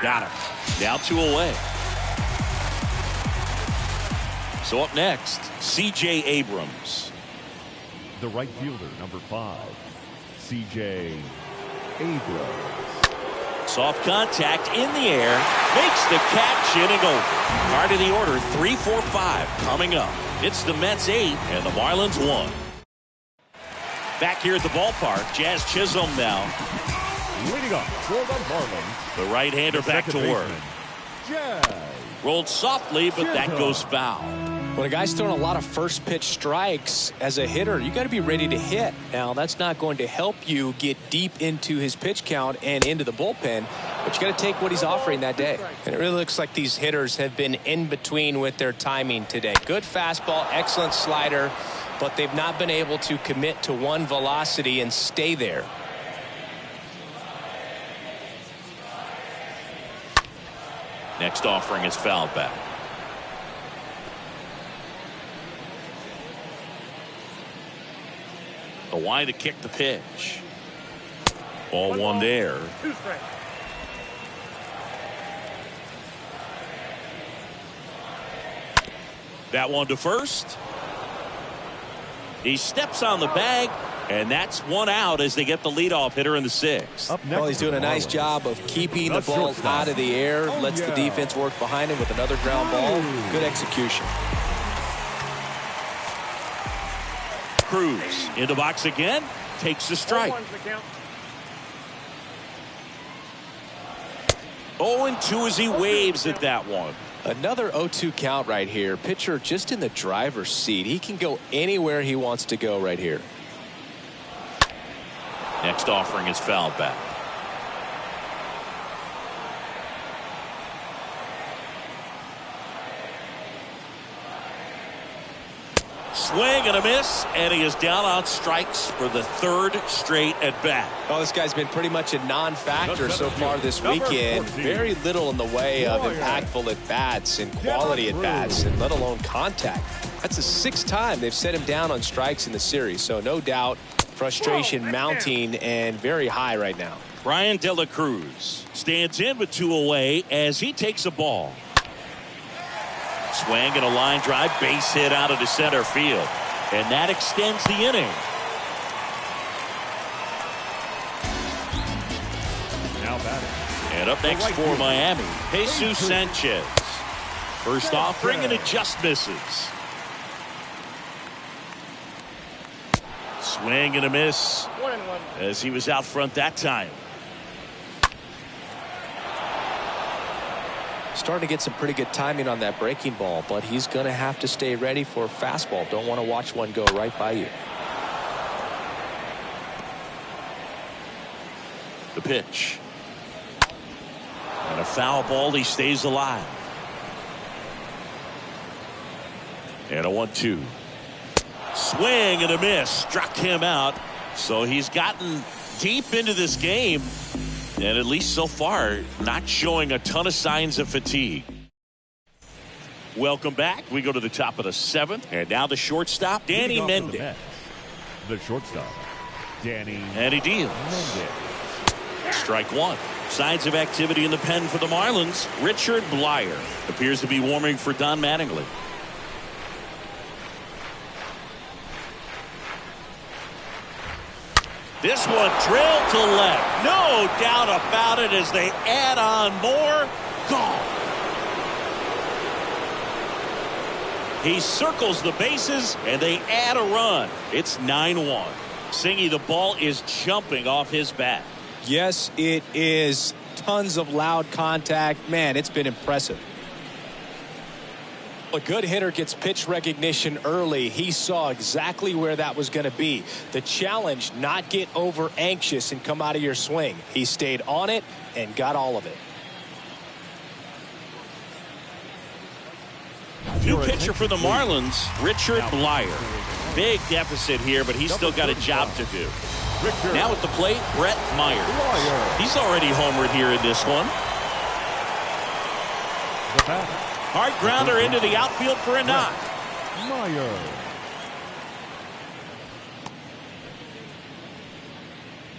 Got him. Now 2 away. So up next, C.J. Abrams. The right fielder, number 5, C.J. Abrams. Soft contact in the air. Makes the catch, inning over. Part of the order, 3-4-5 coming up. It's the Mets 8 and the Marlins 1. Back here at the ballpark, Jazz Chisholm now. Leading up for the Marlins, the right-hander back to work. Jazz. Rolled softly, but that goes foul. When a guy's throwing a lot of first pitch strikes as a hitter, you got to be ready to hit. Now, that's not going to help you get deep into his pitch count and into the bullpen, but you got to take what he's offering that day. And it really looks like these hitters have been in between with their timing today. Good fastball, excellent slider, but they've not been able to commit to one velocity and stay there. Next offering is fouled back. The wide to kick the pitch. Ball one there. That one to first. He steps on the bag, and that's one out as they get the leadoff hitter in the 6th. Well, he's doing a nice job of keeping the ball out of the air, lets the defense work behind him with another ground ball. Good execution. Cruz in the box again, takes the strike. 0-2 as he waves at that one. Another 0-2 count right here. Pitcher just in the driver's seat. He can go anywhere he wants to go right here. Next offering is fouled back. Swing and a miss, and he is down on strikes for the 3rd straight at bat. Oh, this guy's been pretty much a non-factor so far this weekend. Very little in the way of impactful at-bats and quality at-bats, and let alone contact. That's the 6th time they've set him down on strikes in the series, so no doubt frustration mounting and very high right now. Brian De La Cruz stands in with 2 away as he takes a ball. Swing and a line drive, base hit out of the center field. And that extends the inning. Now batting. And up next for Miami, Jesus Sanchez. First offering and it just misses. Swing and a miss as he was out front that time. Starting to get some pretty good timing on that breaking ball, but he's going to have to stay ready for a fastball. Don't want to watch one go right by you. The pitch. And a foul ball, he stays alive. And a 1-2. Swing and a miss. Struck him out. So he's gotten deep into this game. And at least so far, not showing a ton of signs of fatigue. Welcome back. We go to the top of the 7th. And now the shortstop, Danny Mendez. The shortstop, Danny. And he deals. Strike 1. Signs of activity in the pen for the Marlins. Richard Blyer appears to be warming for Don Mattingly. This one drilled to left. No doubt about it as they add on more. Gone. He circles the bases, and they add a run. It's 9-1. Singy, the ball is jumping off his bat. Yes, it is. Tons of loud contact. Man, it's been impressive. A good hitter gets pitch recognition early. He saw exactly where that was going to be. The challenge, not get over anxious and come out of your swing. He stayed on it and got all of it. New pitcher for the Marlins, Richard Blyer. Big deficit here, but he's still got a job to do. Now at the plate, Brett Myers. He's already homered here in this one. Hard grounder into the outfield for a knock.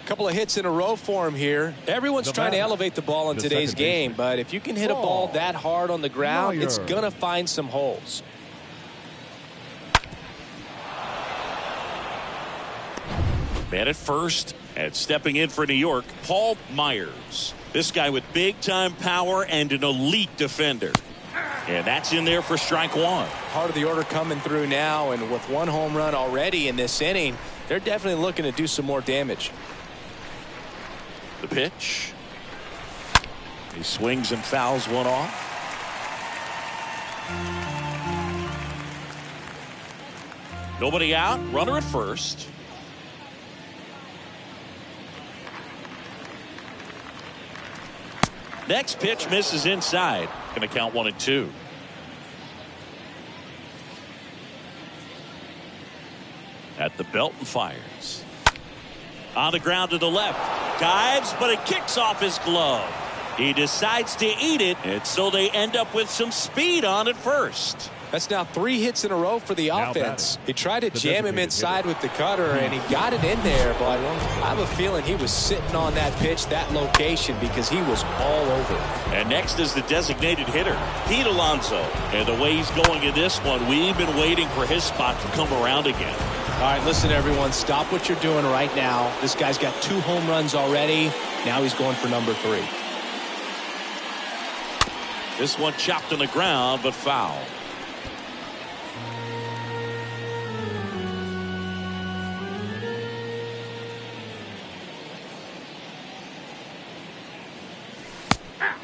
Couple of hits in a row for him here. Everyone's trying to elevate the ball in today's game, but if you can hit a ball that hard on the ground, it's going to find some holes. Man at first, and stepping in for New York, Paul Myers. This guy with big-time power and an elite defender. And that's in there for strike one. Part of the order coming through now, and with one home run already in this inning, they're definitely looking to do some more damage. The pitch. He swings and fouls one off. Nobody out. Runner at first. Next pitch misses inside. Going to count 1-2. At the belt and fires. On the ground to the left. Dives, but it kicks off his glove. He decides to eat it, and so they end up with some speed on at first. That's now 3 hits in a row for the offense. He tried to jam him inside with the cutter, and he got it in there, but I have a feeling he was sitting on that pitch, that location, because he was all over it. And next is the designated hitter, Pete Alonso. And the way he's going in this one, we've been waiting for his spot to come around again. All right, listen, everyone, stop what you're doing right now. This guy's got 2 home runs already. Now he's going for number 3. This one chopped on the ground, but foul.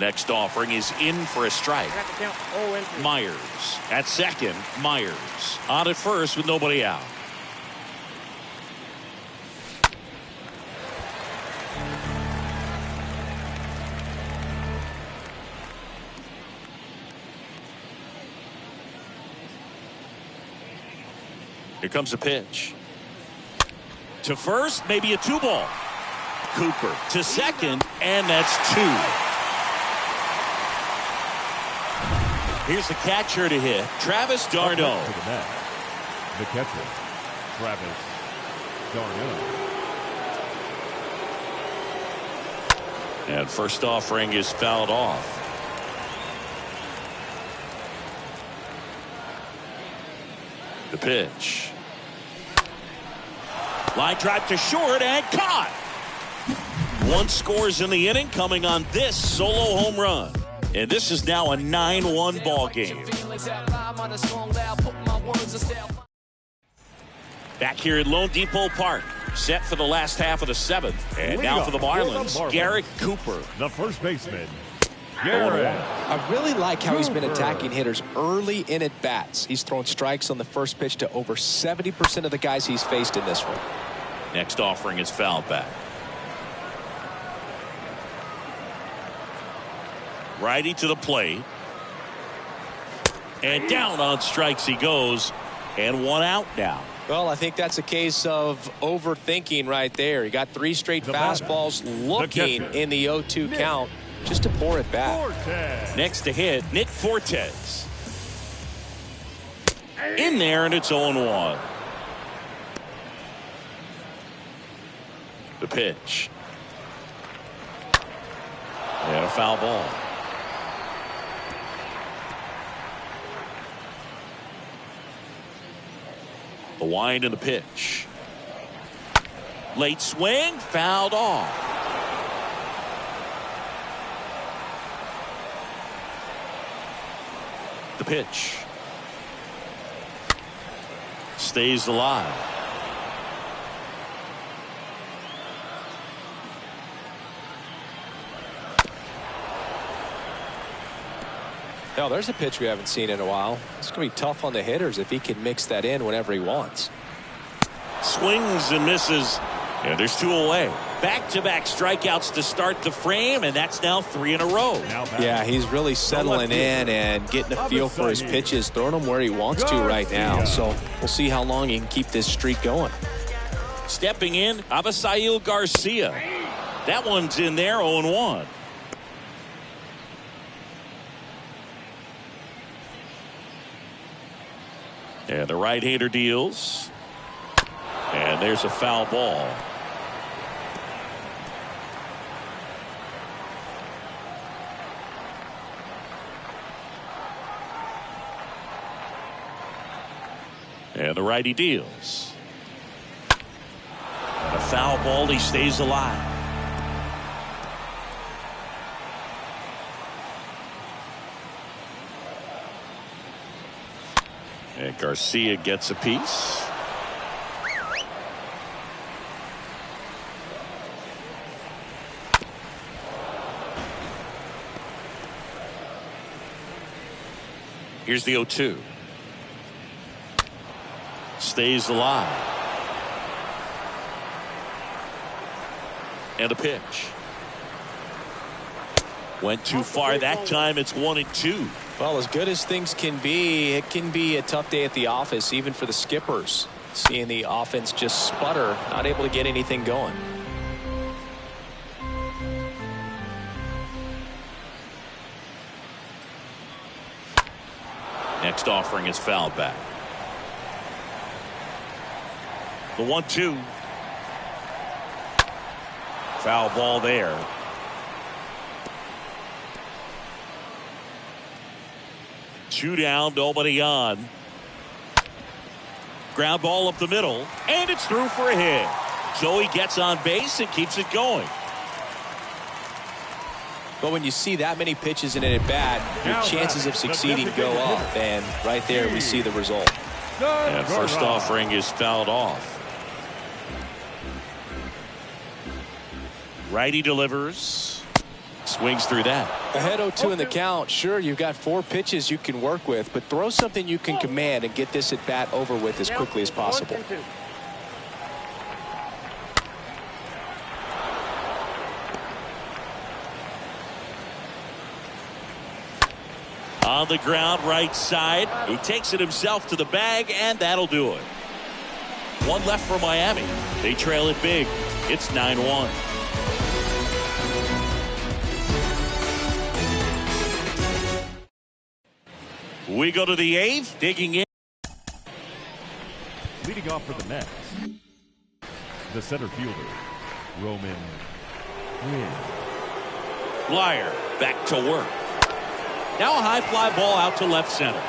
Next offering is in for a strike. Myers at second. Myers on at first with nobody out. Here comes a pitch. To first, maybe a 2-ball. Cooper to second, and that's 2. Here's the catcher to hit, Travis d'Arnaud. The catcher, Travis d'Arnaud. And first offering is fouled off. The pitch. Line drive to short and caught. 1 scores in the inning, coming on this solo home run. And this is now a 9-1 ball game. Back here at Lone Depot Park, set for the last half of the 7th. And now for the Marlins, Garrett Cooper. The first baseman, Garrett. I really like how he's been attacking hitters early in at bats. He's thrown strikes on the first pitch to over 70% of the guys he's faced in this one. Next offering is fouled back. Righty to the plate. And down on strikes he goes. And 1 out now. Well, I think that's a case of overthinking right there. He got 3 straight fastballs looking in the 0-2 count just to pour it back. Next to hit, Nick Fortes. In there, and it's 0-1. The pitch. And a foul ball. The wind and the pitch. Late swing, fouled off. The pitch. stays alive. Now, there's a pitch we haven't seen in a while. It's going to be tough on the hitters if he can mix that in whenever he wants. Swings and misses. And there's 2 away. Back-to-back strikeouts to start the frame, and that's now 3 in a row. Yeah, he's really settling in and getting a feel for his pitches, throwing them where he wants to right now. So we'll see how long he can keep this streak going. Stepping in, Avisail Garcia. That one's in there, 0-1. And the right-hander deals. And there's a foul ball. And the righty deals. And a foul ball, he stays alive. And Garcia gets a piece. Here's the 0-2. Stays alive. And a pitch. Went too far that time. It's 1-2. Well, as good as things can be, it can be a tough day at the office, even for the skippers. Seeing the offense just sputter, not able to get anything going. Next offering is fouled back. The 1-2. Foul ball there. Two down, nobody on. Ground ball up the middle, and it's through for a hit. So he gets on base and keeps it going. But when you see that many pitches in an at-bat, your chances of succeeding go up. And right there, we see the result. And first offering is fouled off. Righty delivers. Swings through that. Ahead 0-2 in the count. Sure, you've got 4 pitches you can work with, but throw something you can command and get this at-bat over with as quickly as possible. On the ground, right side. He takes it himself to the bag, and that'll do it. One left for Miami. They trail it big. It's 9-1. We go to the 8th, digging in. Leading off for the Mets, the center fielder, Roman Quinn. Blyer back to work. Now a high fly ball out to left center.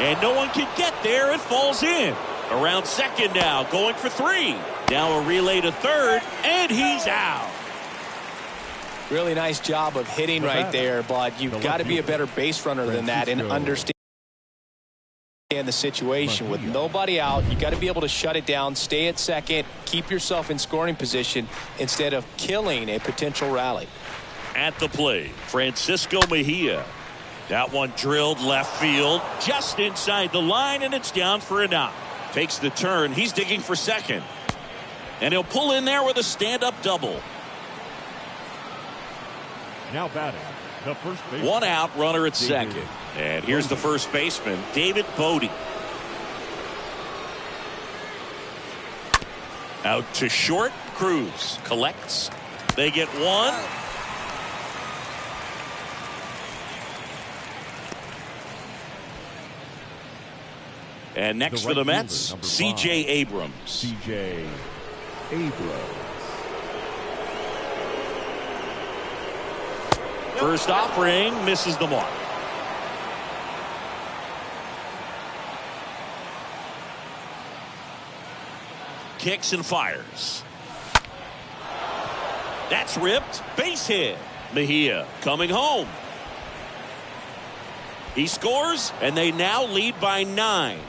And no one can get there. It falls in. Around second now, going for 3. Now a relay to third, and he's out. Really nice job of hitting right there, but you've got to be a better base runner than that and understand the situation. With nobody out, you got to be able to shut it down, stay at second, keep yourself in scoring position instead of killing a potential rally. At the plate, Francisco Mejia. That one drilled left field, just inside the line, and it's down for a knock. Takes the turn. He's digging for second. And he'll pull in there with a stand-up double. Now batting, the first baseman. One out, runner at second. And here's the first baseman, David Bodie. Out to short, Cruz collects. They get one. And next for the Mets, C.J. Abrams. C.J. Abrams. First offering misses the mark. Kicks and fires. That's ripped. Base hit. Mejia coming home. He scores, and they now lead by 9.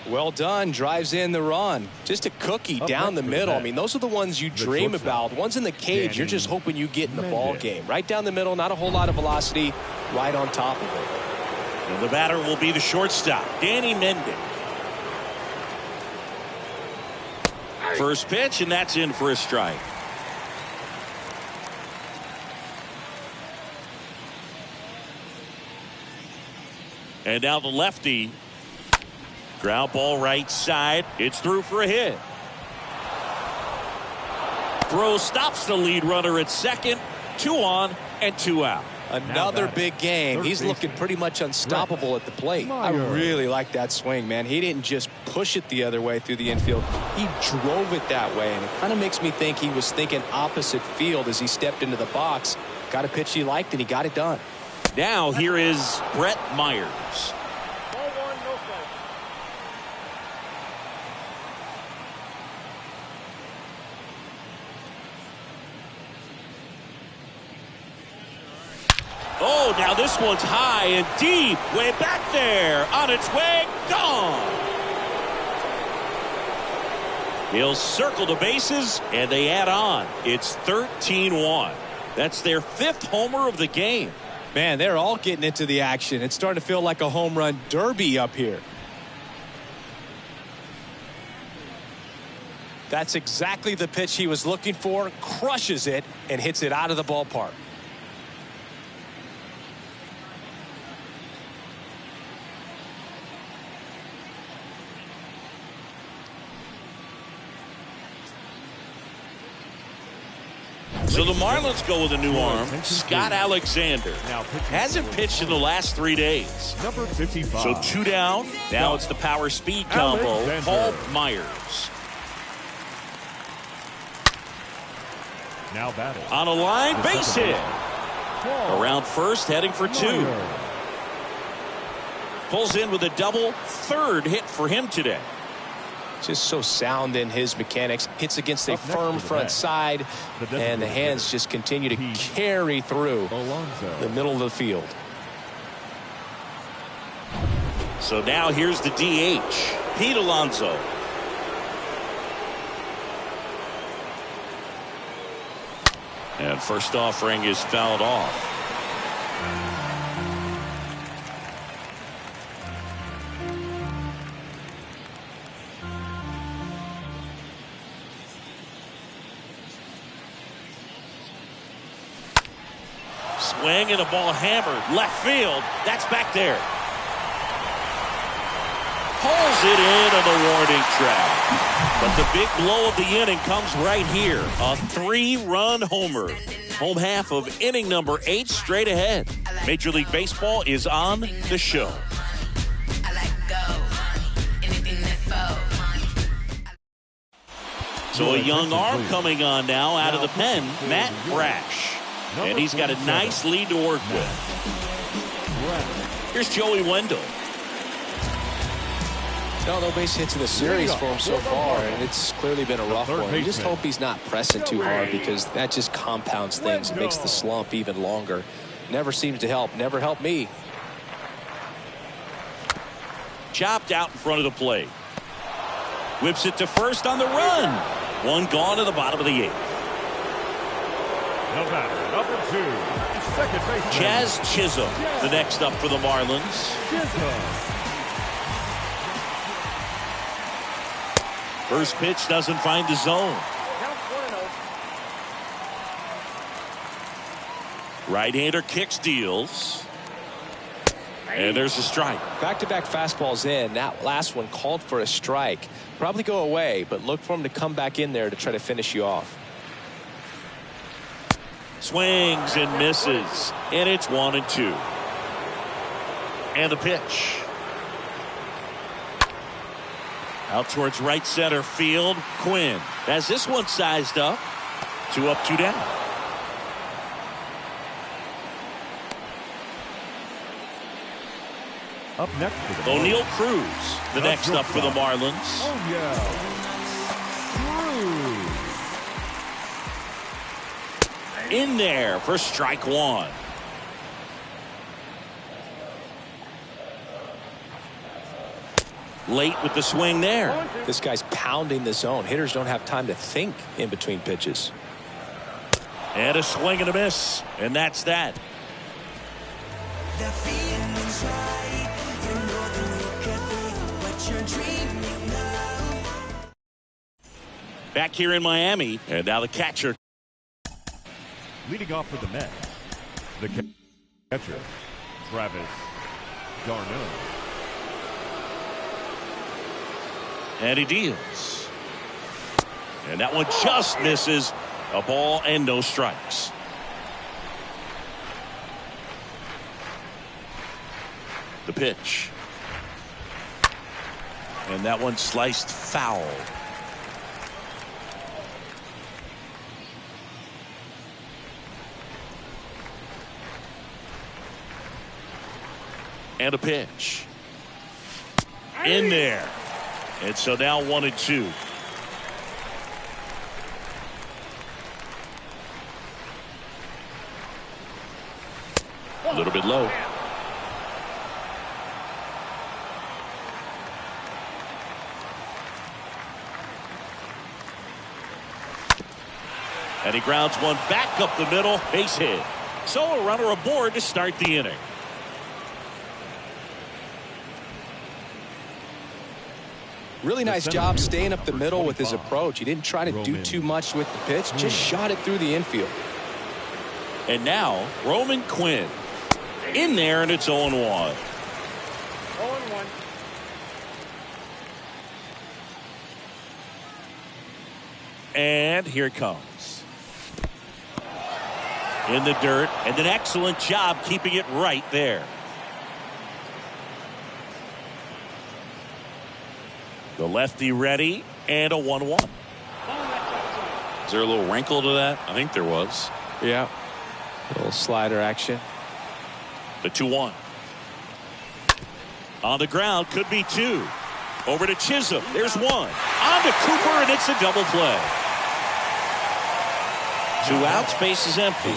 Well done. Drives in the run. Just a cookie down the middle. I mean, those are the ones you dream about. Ones in the cage, you're just hoping you get in the ball game. Right down the middle, not a whole lot of velocity, right on top of it. And the batter will be the shortstop, Danny Mendick. First pitch, and that's in for a strike. And now the lefty. Ground ball right side. It's through for a hit. Throw stops the lead runner at second. 2 on and 2 out. Another big game. He's looking pretty much unstoppable at the plate. I really like that swing, man. He didn't just push it the other way through the infield. He drove it that way, and it kind of makes me think he was thinking opposite field as he stepped into the box. Got a pitch he liked, and he got it done. Now here is Brett Myers. Oh, now this one's high and deep, way back there, on its way, gone. He'll circle the bases, and they add on. It's 13-1. That's their 5th homer of the game. Man, they're all getting into the action. It's starting to feel like a home run derby up here. That's exactly the pitch he was looking for. Crushes it and hits it out of the ballpark. So the Marlins go with a new arm, Scott Alexander. Hasn't pitched in the last 3 days. Number 55. So 2 down. Now it's the power speed combo, Paul Myers. Now batting. On a line, base hit. Around first, heading for 2. Pulls in with a double, 3rd hit for him today. Just so sound in his mechanics. Hits against a firm front side, and the hands just continue to carry through the middle of the field. So now here's the DH, Pete Alonso. And first offering is fouled off. Swing and a ball hammered left field. That's back there. Pulls it in on the warning track. But the big blow of the inning comes right here. A 3-run homer. Home half of inning number 8 straight ahead. Major League Baseball is on the show. So a young arm coming on now out of the pen, Matt Brash. And he's got a nice lead to work with. Here's Joey Wendell. No base hits in the series for him so far, and it's clearly been a rough one. You just hope he's not pressing too hard, because that just compounds things. It makes the slump even longer. Never seems to help. Never helped me. Chopped out in front of the plate. Whips it to first on the run. One gone to the bottom of the 8th. No batter, number 2, second baseman Jazz Chisholm, the next up for the Marlins. First pitch doesn't find the zone. Right-hander kicks, deals. And there's a strike. Back-to-back fastballs in. That last one called for a strike. Probably go away, but look for him to come back in there to try to finish you off. Swings and misses, and it's 1-2. And the pitch. Out towards right center field, Quinn has this one sized up. 2 up, 2 down. Up next for the O'Neal Cruz, the next up for the Marlins. In there for strike 1. late with the swing there. This guy's pounding the zone. Hitters don't have time to think in between pitches. And a swing and a miss. And that's that. Back here in Miami. And now the catcher. Leading off for the Mets, the catcher, Travis d'Arnaud. And he deals. And that one just misses. A ball and no strikes. The pitch. And that one sliced foul. And a pitch. In there. And so now 1-2. A little bit low. And he grounds one back up the middle. Base hit. So a runner aboard to start the inning. Really nice job staying up the middle with his approach. He didn't try to do too much with the pitch. Just shot it through the infield. And now Roman Quinn. In there, and it's 0-1. 0-1. And here it comes. In the dirt, and an excellent job keeping it right there. The lefty ready, and a 1-1. Is there a little wrinkle to that? I think there was. Yeah. A little slider action. The 2-1. On the ground, could be 2. Over to Chisholm. There's 1. On to Cooper, and it's a double play. 2 outs, base is empty.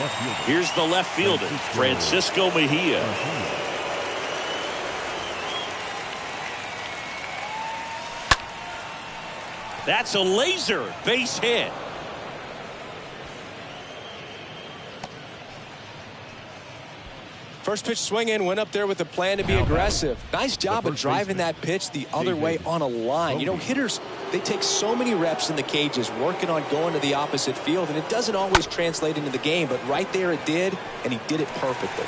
Here's the left fielder, Francisco Mejia. That's a laser base hit. First pitch swing in, went up there with a plan to be aggressive. Nice job of driving that pitch the other way on a line. You know, hitters, they take so many reps in the cages working on going to the opposite field, and it doesn't always translate into the game, but right there it did, and he did it perfectly.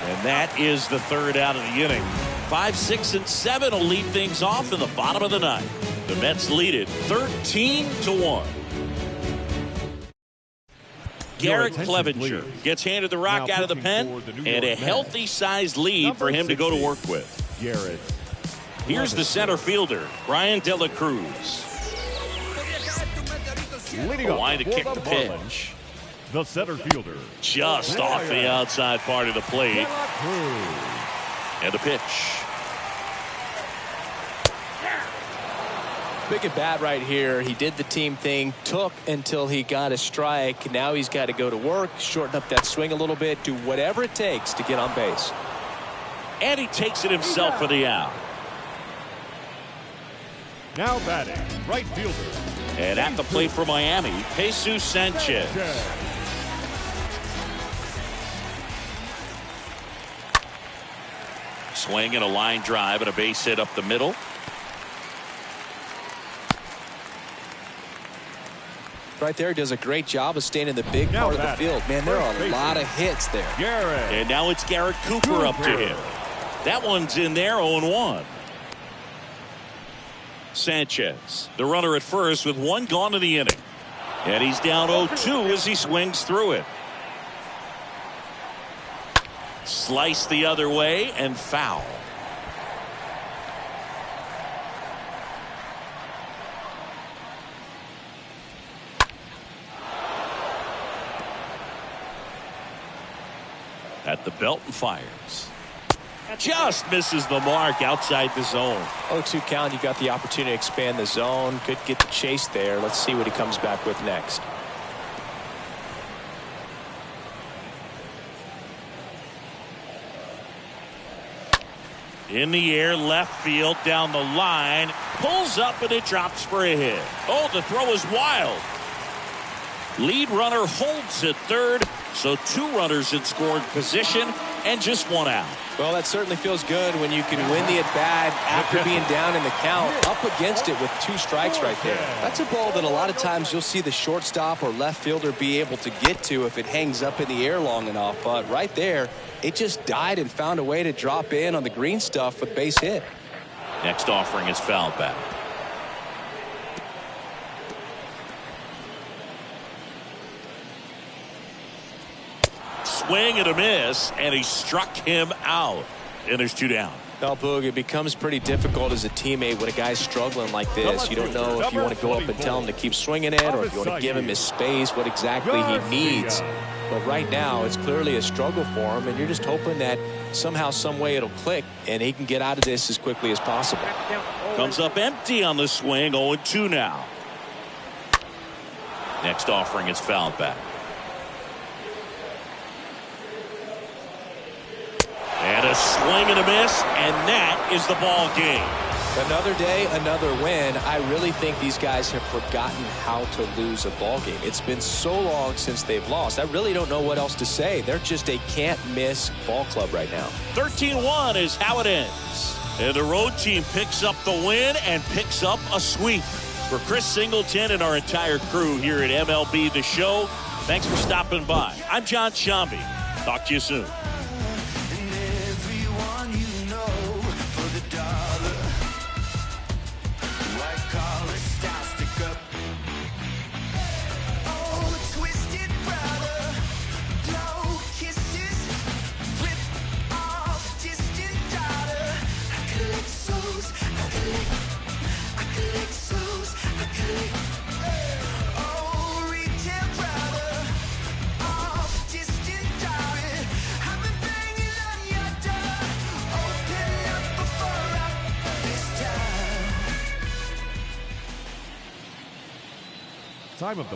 And that is the 3rd out of the inning. 5, 6, and 7 will lead things off in the bottom of the 9th. The Mets lead it 13-1. Garrett Clevenger gets handed the rock out of the pen, and a healthy-sized lead for him to go to work with. Garrett. Here's the center fielder, Brian De La Cruz. Line to kick the pitch. The center fielder. Just off the outside part of the plate. And the pitch. Big at bat right here. He did the team thing, took until he got a strike. Now he's got to go to work, shorten up that swing a little bit, do whatever it takes to get on base. And he takes it himself for the out. Now batting, right fielder. And at the plate for Miami, Jesus Sanchez. Swing and a line drive and a base hit up the middle. Right there, does a great job of staying in the big part of the field. Man, there are a lot of hits there. And now it's Garrett Cooper up to him. That one's in there, 0-1. Sanchez, the runner at first with 1 gone in the inning. And he's down 0-2 as he swings through it. Slice the other way and foul. At the belt and fires. Just misses the mark outside the zone. 0-2 count. You got the opportunity to expand the zone. Could get the chase there. Let's see what he comes back with next. In the air, left field, down the line, pulls up and it drops for a hit. Oh, the throw is wild. Lead runner holds at third, so 2 runners in scoring position and just 1 out. Well, that certainly feels good when you can win the at-bat after being down in the count, up against it with 2 strikes right there. That's a ball that a lot of times you'll see the shortstop or left fielder be able to get to if it hangs up in the air long enough. But right there, it just died and found a way to drop in on the green stuff with base hit. Next offering is fouled back. Swing and a miss, and he struck him out. And there's 2 down. Well, Boog, it becomes pretty difficult as a teammate when a guy's struggling like this. You don't know if you want to go up and tell him to keep swinging it or if you want to give him his space, what exactly he needs. But right now, it's clearly a struggle for him, and you're just hoping that somehow, some way it'll click, and he can get out of this as quickly as possible. Comes up empty on the swing, 0-2 now. Next offering is fouled back. And a swing and a miss, and that is the ball game. Another day, another win. I really think these guys have forgotten how to lose a ball game. It's been so long since they've lost. I really don't know what else to say. They're just a can't-miss ball club right now. 13-1 is how it ends. And the road team picks up the win and picks up a sweep. For Chris Singleton and our entire crew here at MLB The Show, thanks for stopping by. I'm John Shambi. Talk to you soon. Time of the